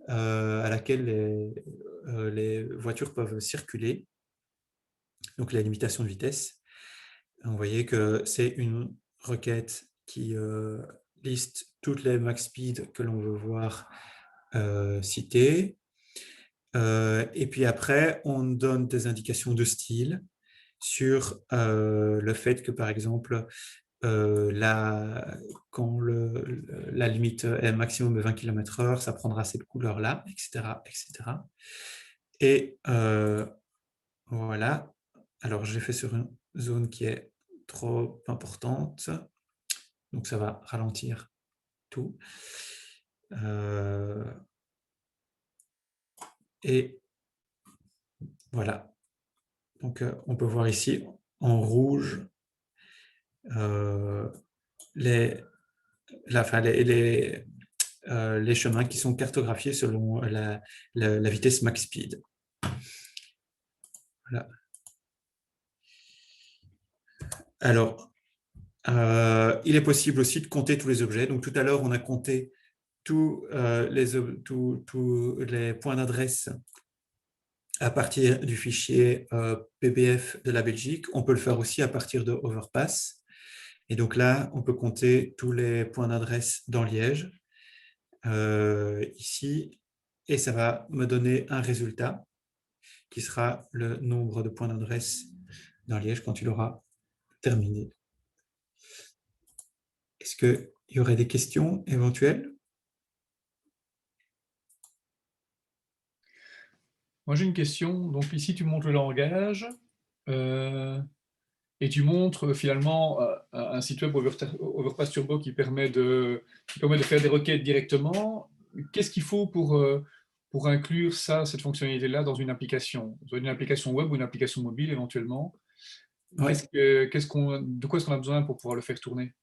à laquelle les voitures peuvent circuler, donc la limitation de vitesse. Vous voyez que c'est une requête qui liste toutes les max speed que l'on veut voir citées. Et puis après, on donne des indications de style sur le fait que, par exemple, quand la limite est maximum de 20 km/h, ça prendra cette couleur-là, etc., etc. Et voilà. Alors, j'ai fait sur une zone qui est trop importante, donc ça va ralentir tout. Et voilà. Donc, on peut voir ici en rouge les chemins qui sont cartographiés selon la vitesse max speed. Voilà. Alors, il est possible aussi de compter tous les objets. Donc, tout à l'heure, on a compté tous les points d'adresse à partir du fichier PBF de la Belgique. On peut le faire aussi à partir de Overpass. Et donc là, on peut compter tous les points d'adresse dans Liège, ici, et ça va me donner un résultat qui sera le nombre de points d'adresse dans Liège quand il aura terminé. Est-ce qu'il y aurait des questions éventuelles? Moi, j'ai une question. Donc ici, tu montres le langage et tu montres finalement un site web Overpass Turbo qui permet de faire des requêtes directement. Qu'est-ce qu'il faut pour inclure cette fonctionnalité-là dans une application? Soit une application web ou une application mobile éventuellement. Ouais. De quoi est-ce qu'on a besoin pour pouvoir le faire tourner?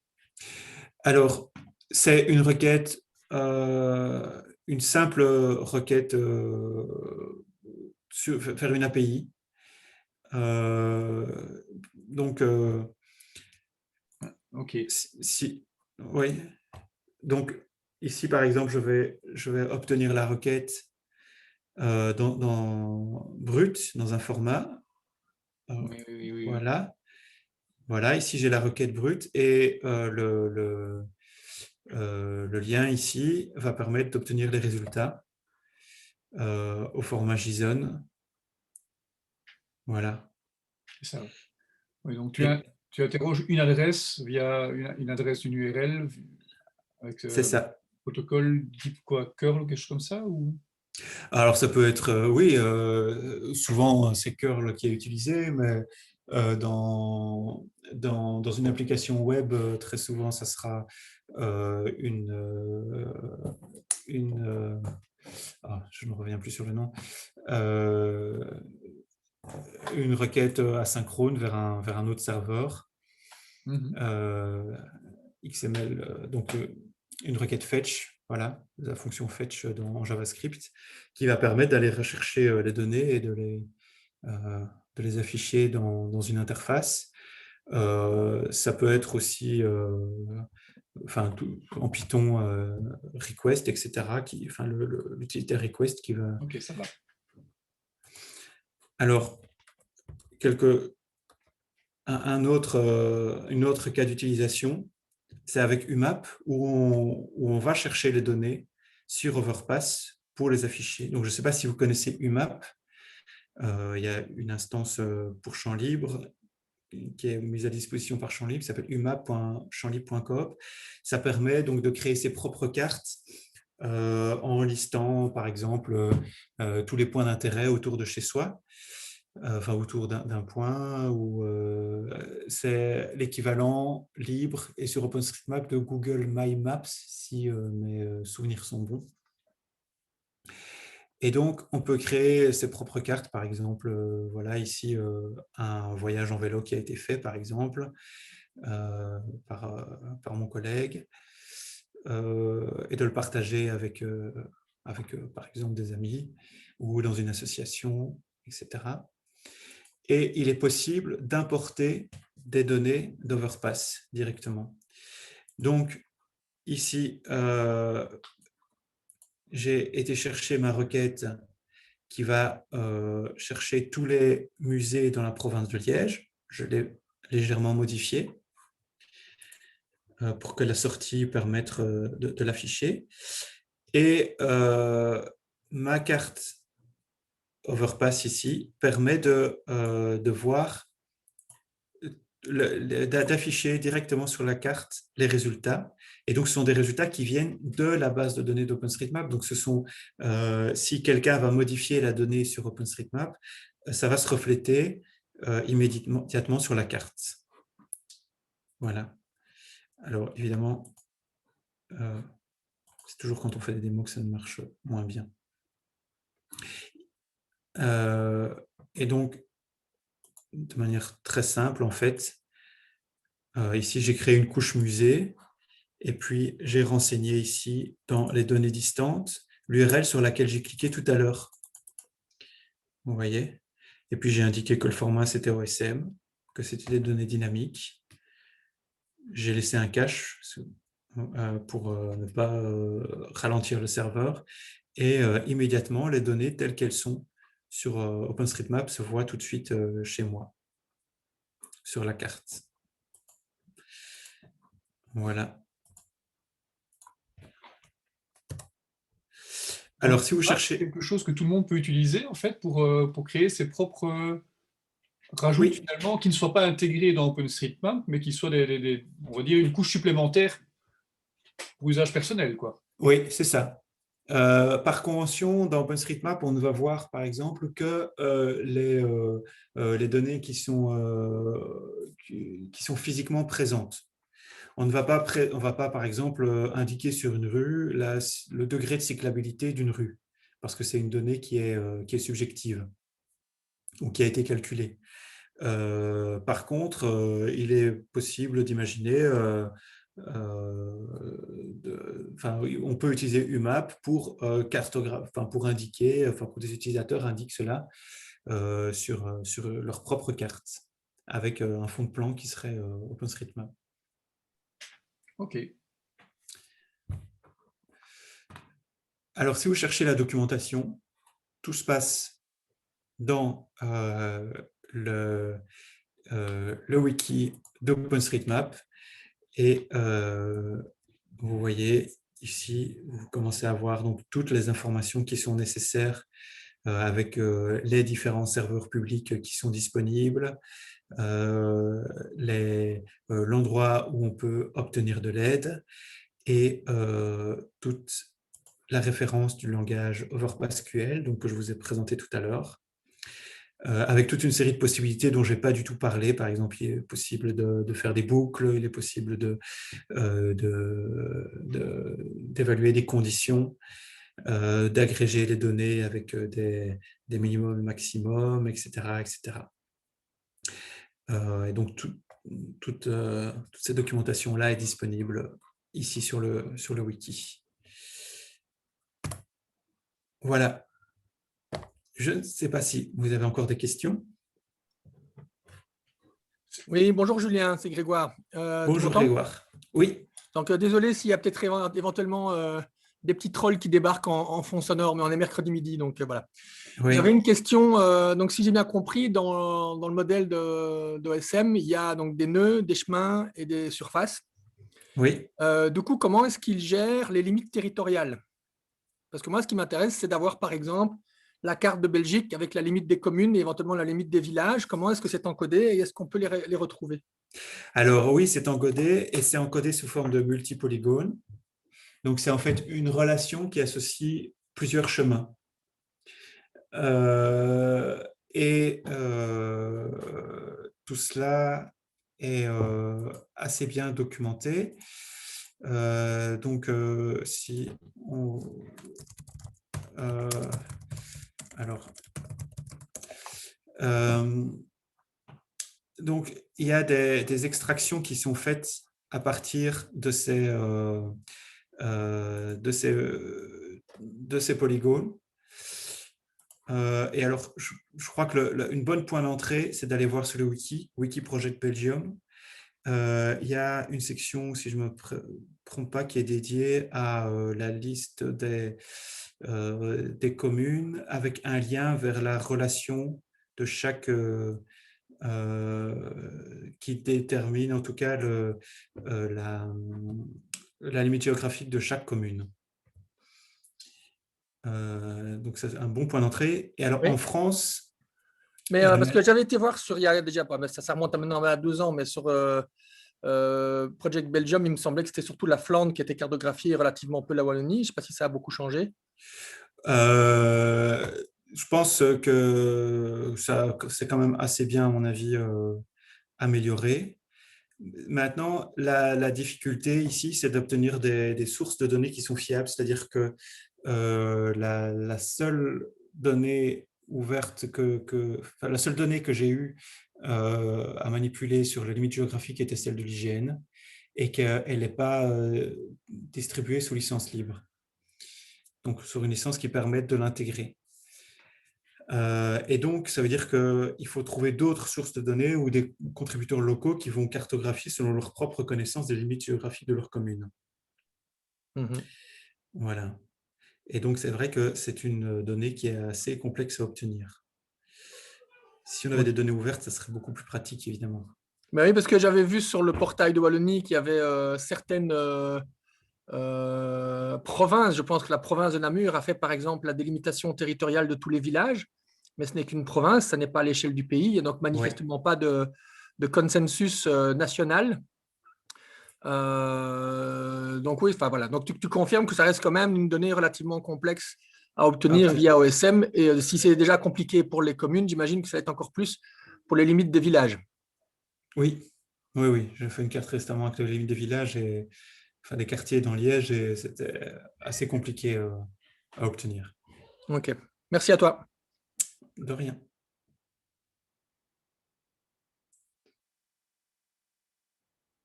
Alors, c'est une requête, une simple requête, faire une API. Donc, Ok. oui. Donc, ici, par exemple, je vais obtenir la requête dans brut, dans un format. Oui. Voilà. Voilà, ici, j'ai la requête brute et le lien ici va permettre d'obtenir les résultats au format JSON. Voilà. C'est ça. Oui, donc Et tu interroges une adresse via une adresse d'une URL avec c'est ça. protocole type quoi, curl ou quelque chose comme ça ou... Alors, ça peut être, oui, souvent c'est curl qui est utilisé, mais dans une application web, très souvent, ça sera je ne reviens plus sur le nom, une requête asynchrone vers un autre serveur, XML, donc une requête fetch, voilà, la fonction fetch en JavaScript, qui va permettre d'aller rechercher les données et de les afficher dans une interface. Ça peut être aussi en Python request, etc. L'utilitaire request qui va... Ok, ça va. Alors, une autre cas d'utilisation, c'est avec UMAP où on va chercher les données sur Overpass pour les afficher. Donc, je ne sais pas si vous connaissez UMAP. Il y a une instance pour champ libre qui est mise à disposition par Champ Libre, qui s'appelle umap.champlibre.coop. Ça permet donc de créer ses propres cartes en listant, par exemple, tous les points d'intérêt autour de chez soi, enfin autour d'un point, ou c'est l'équivalent libre et sur OpenStreetMap de Google My Maps, si mes souvenirs sont bons. Et donc, on peut créer ses propres cartes, par exemple, voilà ici un voyage en vélo qui a été fait, par exemple, par mon collègue, et de le partager avec, par exemple, des amis ou dans une association, etc. Et il est possible d'importer des données d'Overpass directement. Donc, ici, j'ai été chercher ma requête qui va chercher tous les musées dans la province de Liège. Je l'ai légèrement modifié pour que la sortie permette de l'afficher. Et ma carte Overpass ici permet de voir, d'afficher directement sur la carte les résultats. Et donc, ce sont des résultats qui viennent de la base de données d'OpenStreetMap. Donc, ce sont, si quelqu'un va modifier la donnée sur OpenStreetMap, ça va se refléter immédiatement sur la carte. Voilà. Alors, évidemment, c'est toujours quand on fait des démos que ça marche moins bien. Et donc, de manière très simple, en fait, ici, j'ai créé une couche musée et puis j'ai renseigné ici dans les données distantes l'URL sur laquelle j'ai cliqué tout à l'heure. Vous voyez? Et puis j'ai indiqué que le format c'était OSM, que c'était des données dynamiques. J'ai laissé un cache pour ne pas ralentir le serveur et immédiatement les données telles qu'elles sont sur OpenStreetMap se voient tout de suite chez moi, sur la carte. Voilà. Alors, si vous cherchez... C'est quelque chose que tout le monde peut utiliser, en fait, pour créer ses propres rajouts, Oui. finalement, qui ne soient pas intégrés dans OpenStreetMap, mais qui soient, on va dire, une couche supplémentaire pour usage personnel, quoi. Oui, c'est ça. Par convention, dans OpenStreetMap, on ne va voir, par exemple, que les données qui sont physiquement présentes. On ne va pas, par exemple, indiquer sur une rue le degré de cyclabilité d'une rue, parce que c'est une donnée qui est subjective ou qui a été calculée. Par contre, il est possible d'imaginer, on peut utiliser UMAP pour pour indiquer, pour que des utilisateurs indiquent cela sur leur propre carte, avec un fond de plan qui serait OpenStreetMap. OK. Alors, si vous cherchez la documentation, tout se passe dans le wiki d'OpenStreetMap. Et vous voyez ici, vous commencez à voir donc toutes les informations qui sont nécessaires avec les différents serveurs publics qui sont disponibles, l'endroit où on peut obtenir de l'aide et toute la référence du langage OverpassQL donc, que je vous ai présenté tout à l'heure. Avec toute une série de possibilités dont je n'ai pas du tout parlé. Par exemple, il est possible de faire des boucles, il est possible d'évaluer des conditions, d'agréger les données avec des minimums et maximums, etc. etc. Et donc, toute cette documentation-là est disponible ici sur le wiki. Voilà. Je ne sais pas si vous avez encore des questions. Oui, bonjour Julien, c'est Grégoire. Bonjour Grégoire. Oui. Donc désolé s'il y a peut-être éventuellement des petits trolls qui débarquent en fond sonore, mais on est mercredi midi, donc voilà. Oui. J'avais une question, donc si j'ai bien compris, dans le modèle d'OSM, il y a donc des nœuds, des chemins et des surfaces. Oui. Du coup, comment est-ce qu'il gère les limites territoriales? Parce que moi, ce qui m'intéresse, c'est d'avoir, par exemple, la carte de Belgique avec la limite des communes et éventuellement la limite des villages. Comment est-ce que c'est encodé et est-ce qu'on peut les retrouver? Alors oui, c'est encodé et c'est encodé sous forme de multipolygone. Donc c'est en fait une relation qui associe plusieurs chemins. Et tout cela est assez bien documenté. Donc si on... alors... donc, il y a des extractions qui sont faites à partir de ces polygones. Et alors, je crois que une bonne point d'entrée, c'est d'aller voir sur le Wiki Project Belgium. Il y a une section, si je ne me trompe pas, qui est dédiée à la liste des communes avec un lien vers la relation de chaque... qui détermine en tout cas la limite géographique de chaque commune. Donc, c'est un bon point d'entrée. Et alors, Oui. en France... Mais parce que j'avais été voir il y a déjà, ça remonte maintenant à 2 ans, mais sur Project Belgium, il me semblait que c'était surtout la Flandre qui était cartographiée et relativement peu la Wallonie. Je ne sais pas si ça a beaucoup changé. Je pense que ça, c'est quand même assez bien, à mon avis, amélioré. Maintenant, la difficulté ici, c'est d'obtenir des sources de données qui sont fiables, c'est-à-dire que la seule donnée ouverte la seule donnée que j'ai eue à manipuler sur la limite géographique était celle de l'IGN et qu'elle n'est pas distribuée sous licence libre. Donc, sur une licence qui permette de l'intégrer. Et donc, ça veut dire qu'il faut trouver d'autres sources de données ou des contributeurs locaux qui vont cartographier selon leur propre connaissance des limites géographiques de leur commune. Voilà. Et donc, c'est vrai que c'est une donnée qui est assez complexe à obtenir. Si on avait des données ouvertes, ça serait beaucoup plus pratique, évidemment. Mais oui, parce que j'avais vu sur le portail de Wallonie qu'il y avait certaines provinces. Je pense que la province de Namur a fait, par exemple, la délimitation territoriale de tous les villages, mais ce n'est qu'une province, ça n'est pas à l'échelle du pays. Il n'y a donc manifestement pas de consensus national. Donc oui, voilà. Donc tu confirmes que ça reste quand même une donnée relativement complexe à obtenir via OSM. Et si c'est déjà compliqué pour les communes, j'imagine que ça va être encore plus pour les limites des villages. Oui, oui, oui. J'ai fait une carte récemment avec les limites des villages et enfin, des quartiers dans Liège et c'était assez compliqué à obtenir. Ok. Merci à toi. De rien.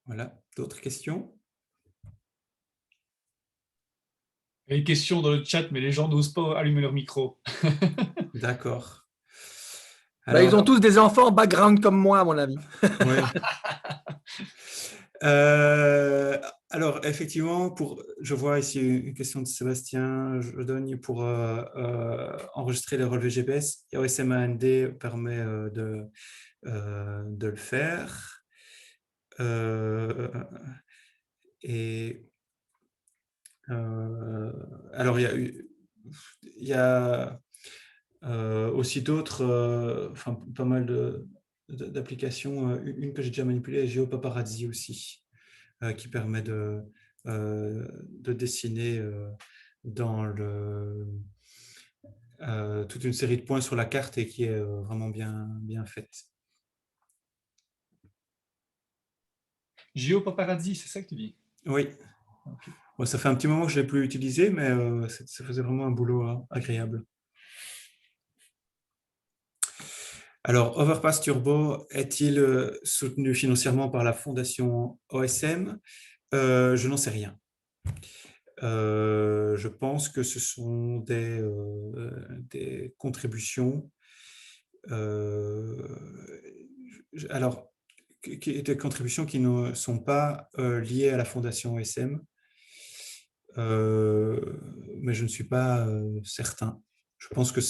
Voilà. D'autres questions? Il y a une question dans le chat, mais les gens n'osent pas allumer leur micro. D'accord. Alors, ils ont tous des enfants background comme moi, à mon avis. Oui. Alors, effectivement, je vois ici une question de Sébastien. Je donne pour enregistrer les relevés GPS. OSM AND permet de le faire. Alors, il y a aussi d'autres, enfin, pas mal d'applications. Une que j'ai déjà manipulée est GeoPaparazzi aussi, qui permet de dessiner dans toute une série de points sur la carte et qui est vraiment bien faite. GeoPaparazzi, c'est ça que tu dis? Oui. Okay. Bon, ça fait un petit moment que je ne l'ai plus utilisé, mais ça faisait vraiment un boulot agréable. Alors, Overpass Turbo est-il soutenu financièrement par la fondation OSM? Je n'en sais rien. Je pense que ce sont des contributions. Alors, des contributions qui ne sont pas liées à la fondation OSM. Mais je ne suis pas certain. Je pense que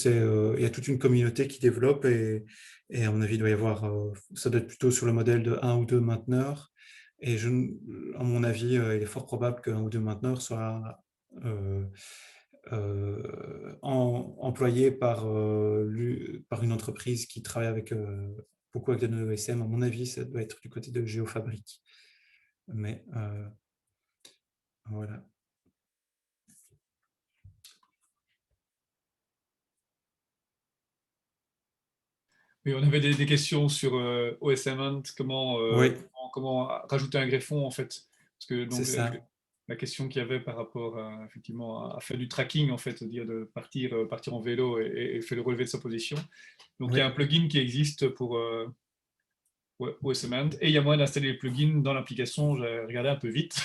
il y a toute une communauté qui développe et à mon avis, il doit y avoir, ça doit être plutôt sur le modèle de 1 ou 2 mainteneurs. Et à mon avis, il est fort probable qu'un ou deux mainteneurs soient employé par une entreprise qui travaille beaucoup avec des données OSM. À mon avis, ça doit être du côté de Géofabrique. Mais voilà. Oui, on avait des questions sur OSM Hunt, Oui, comment rajouter un greffon en fait. Parce que c'est donc, ça. la question qu'il y avait par rapport effectivement, à faire du tracking, en fait, c'est-à-dire de partir en vélo et faire le relevé de sa position. Donc il y Oui, a un plugin qui existe pour OSM Hunt et il y a moyen d'installer les plugins dans l'application. J'ai regardé un peu vite.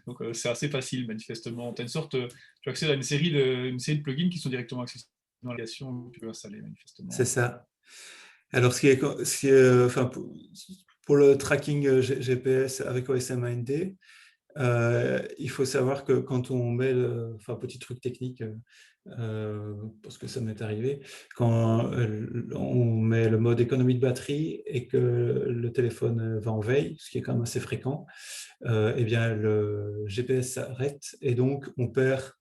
Donc c'est assez facile manifestement. Tu as une sorte, tu accèdes à une série de plugins qui sont directement accessibles dans l'application que tu peux installer c'est manifestement. ça. Alors, enfin, pour le tracking GPS avec OSM AND, il faut savoir que quand on met enfin, petit truc technique, parce que ça m'est arrivé, quand on met le mode économie de batterie et que le téléphone va en veille, ce qui est quand même assez fréquent, eh bien le GPS s'arrête et donc on perd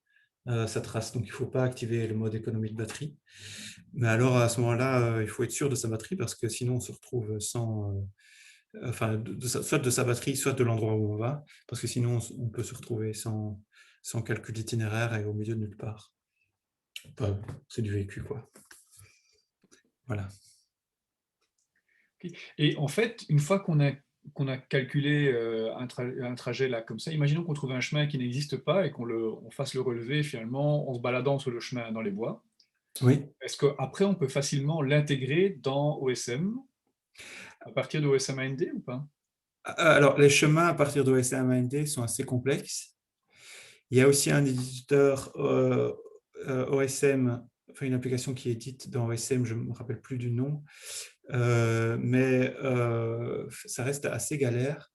sa trace. Donc il ne faut pas activer le mode économie de batterie. Mais alors à ce moment-là, il faut être sûr de sa batterie parce que sinon on se retrouve sans enfin, soit de sa batterie, soit de l'endroit où on va, parce que sinon on peut se retrouver sans calcul d'itinéraire et au milieu de nulle part. Enfin, c'est du vécu, quoi. Voilà. Et en fait, une fois qu'on a calculé un trajet là comme ça, imaginons qu'on trouve un chemin qui n'existe pas et on fasse le relevé finalement en se baladant sur le chemin dans les bois. Oui. Est-ce qu'après on peut facilement l'intégrer dans OSM à partir de OSM AND ou pas? Alors, les chemins à partir de OSM AND sont assez complexes. Il y a aussi un éditeur OSM, enfin une application qui est édite dans OSM, je ne me rappelle plus du nom, mais ça reste assez galère.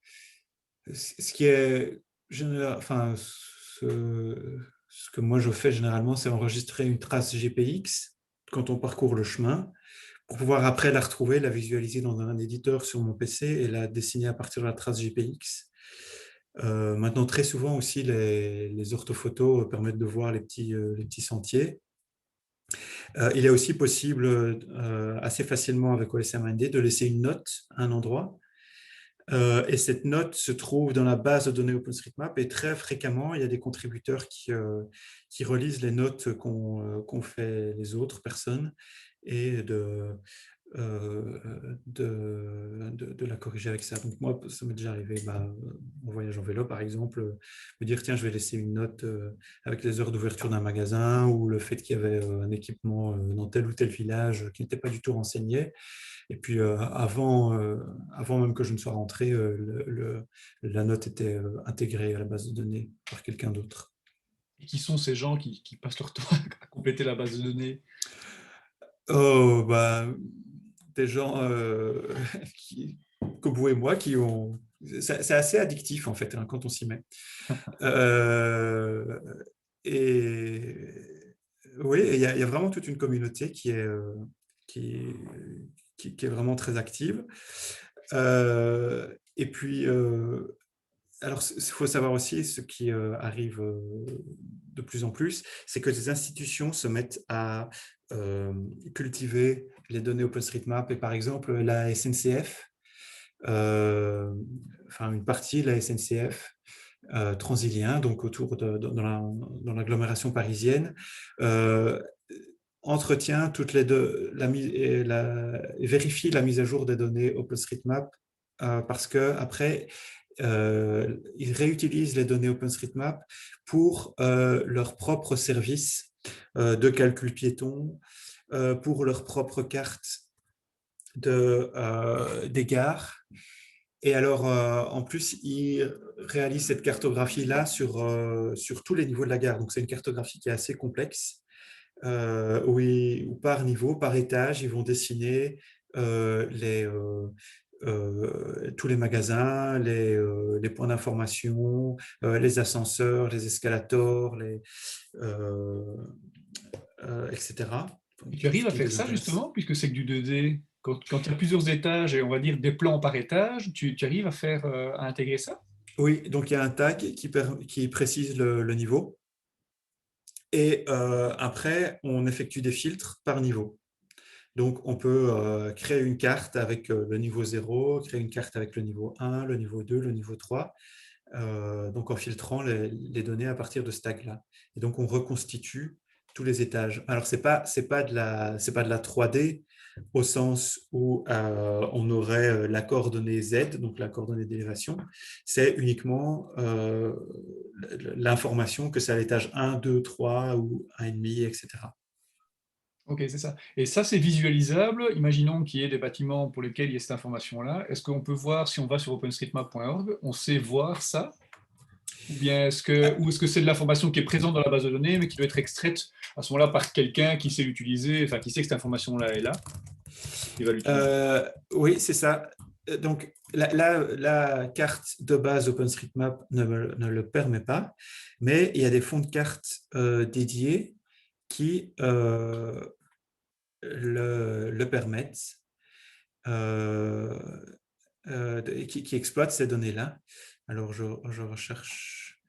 Ce qui est enfin, ce que moi je fais généralement, c'est enregistrer une trace GPX quand on parcourt le chemin pour pouvoir après la retrouver, la visualiser dans un éditeur sur mon PC et la dessiner à partir de la trace GPX. Maintenant, très souvent aussi, les orthophotos permettent de voir les petits sentiers. Il est aussi possible assez facilement avec OSM-AND de laisser une note à un endroit. Et cette note se trouve dans la base de données OpenStreetMap et très fréquemment, il y a des contributeurs qui relisent les notes qu'ont fait les autres personnes et de la corriger avec ça. Donc moi, ça m'est déjà arrivé en voyage en vélo, par exemple, me dire, tiens, je vais laisser une note avec les heures d'ouverture d'un magasin ou le fait qu'il y avait un équipement dans tel ou tel village qui n'était pas du tout renseigné. Et puis, avant même que je ne sois rentré, la note était intégrée à la base de données par quelqu'un d'autre. Et qui sont ces gens qui passent leur temps à compléter la base de données? Oh, des gens comme vous et moi qui ont... C'est assez addictif, en fait, hein, quand on s'y met. Euh, et oui, il y a vraiment toute une communauté qui, qui est vraiment très active. Et puis, alors, il faut savoir aussi ce qui arrive de plus en plus, c'est que les institutions se mettent à cultiver les données OpenStreetMap et par exemple la SNCF, enfin une partie de la SNCF Transilien, donc dans l'agglomération parisienne, entretient toutes les deux, et vérifie la mise à jour des données OpenStreetMap parce que après ils réutilisent les données OpenStreetMap pour leur propre service de calcul piéton, pour leur propre carte des gares. Et alors, en plus, ils réalisent cette cartographie-là sur tous les niveaux de la gare. Donc, c'est une cartographie qui est assez complexe, où par niveau, par étage, ils vont dessiner tous les magasins, les points d'information, les ascenseurs, les escalators, etc. Et tu arrives Ce à qui faire les ça intéresse. justement, puisque c'est que du 2D. Quand il y a plusieurs étages et on va dire des plans par étage, tu arrives à intégrer ça? Oui, donc il y a un tag qui précise le niveau. Et après, on effectue des filtres par niveau. Donc, on peut créer une carte avec le niveau 0, créer une carte avec le niveau 1, le niveau 2, le niveau 3, donc en filtrant les données à partir de ce tag-là. Et donc, on reconstitue tous les étages. Alors, c'est pas de la 3D au sens où on aurait la coordonnée Z, donc la coordonnée d'élévation. C'est uniquement l'information que c'est à l'étage 1, 2, 3 ou 1,5, etc. Ok, c'est ça. Et ça, c'est visualisable. Imaginons qu'il y ait des bâtiments pour lesquels il y ait cette information-là. Est-ce qu'on peut voir, si on va sur openstreetmap.org, on sait voir ça? Ou bien est-ce que c'est de l'information qui est présente dans la base de données, mais qui doit être extraite à ce moment-là par quelqu'un qui sait l'utiliser, enfin qui sait que cette information-là est là, qui va l'utiliser? Oui, c'est ça. Donc, la carte de base OpenStreetMap ne le permet pas, mais il y a des fonds de cartes dédiés qui le permettent, qui exploitent ces données-là. Alors, je recherche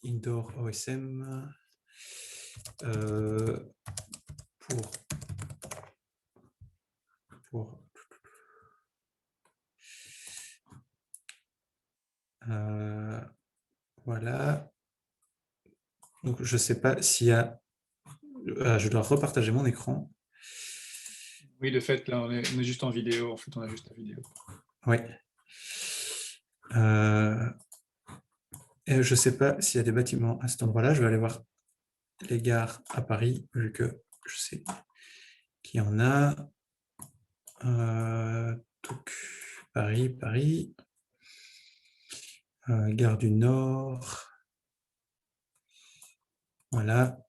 Indoor OSM pour voilà. Donc, je ne sais pas s'il y a... je dois repartager mon écran. Oui, de fait, là, on est juste en vidéo. En fait, on a juste la vidéo. Oui. Et je ne sais pas s'il y a des bâtiments à cet endroit-là. Je vais aller voir les gares à Paris, vu que je sais qu'il y en a. Donc, Paris. Gare du Nord. Voilà.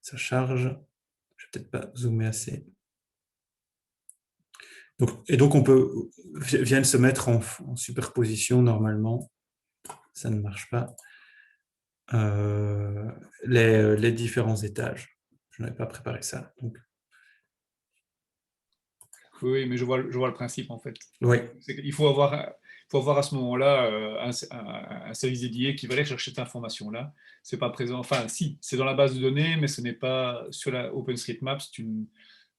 Ça charge. Je ne vais peut-être pas zoomer assez. Donc, on peut viennent se mettre en superposition normalement. Ça ne marche pas. Les différents étages. Je n'avais pas préparé ça. Donc. Oui, mais je vois le principe en fait. Oui. Il faut avoir à ce moment-là un service dédié qui va aller chercher cette information-là. C'est pas présent. Enfin, si, c'est dans la base de données, mais ce n'est pas sur la OpenStreetMaps. Tu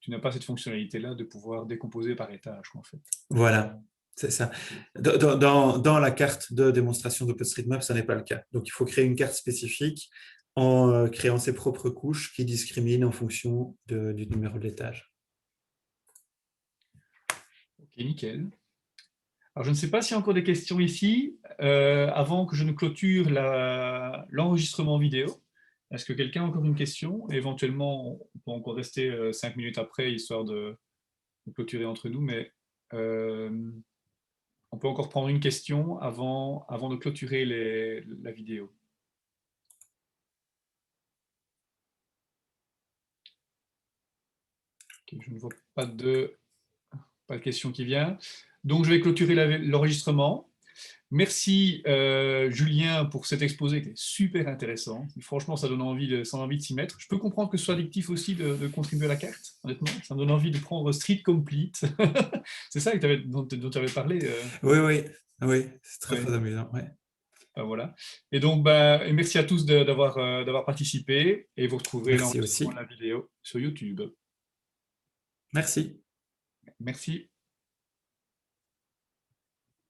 n'as pas cette fonctionnalité-là de pouvoir décomposer par étage, en fait. Voilà, c'est ça. Dans la carte de démonstration d'OpenStreetMap, ça n'est pas le cas. Donc, il faut créer une carte spécifique en créant ses propres couches qui discriminent en fonction du numéro de l'étage. Ok, nickel. Alors, je ne sais pas s'il y a encore des questions ici. Avant que je ne clôture l'enregistrement vidéo, est-ce que quelqu'un a encore une question? Éventuellement, on peut encore rester 5 minutes après, histoire de clôturer entre nous, mais on peut encore prendre une question avant de clôturer la vidéo. Okay, je ne vois pas de question qui vient. Donc, je vais clôturer l'enregistrement. Merci Julien pour cet exposé qui est super intéressant. Franchement, ça donne envie de s'y mettre. Je peux comprendre que ce soit addictif aussi de contribuer à la carte, honnêtement. Ça me donne envie de prendre Street Complete. C'est ça dont tu avais parlé. Oui, c'est très, ouais. très amusant. Ouais. Voilà. Et donc, et merci à tous d'avoir participé et vous retrouverez l'enregistrement de la vidéo sur YouTube. Merci. Merci.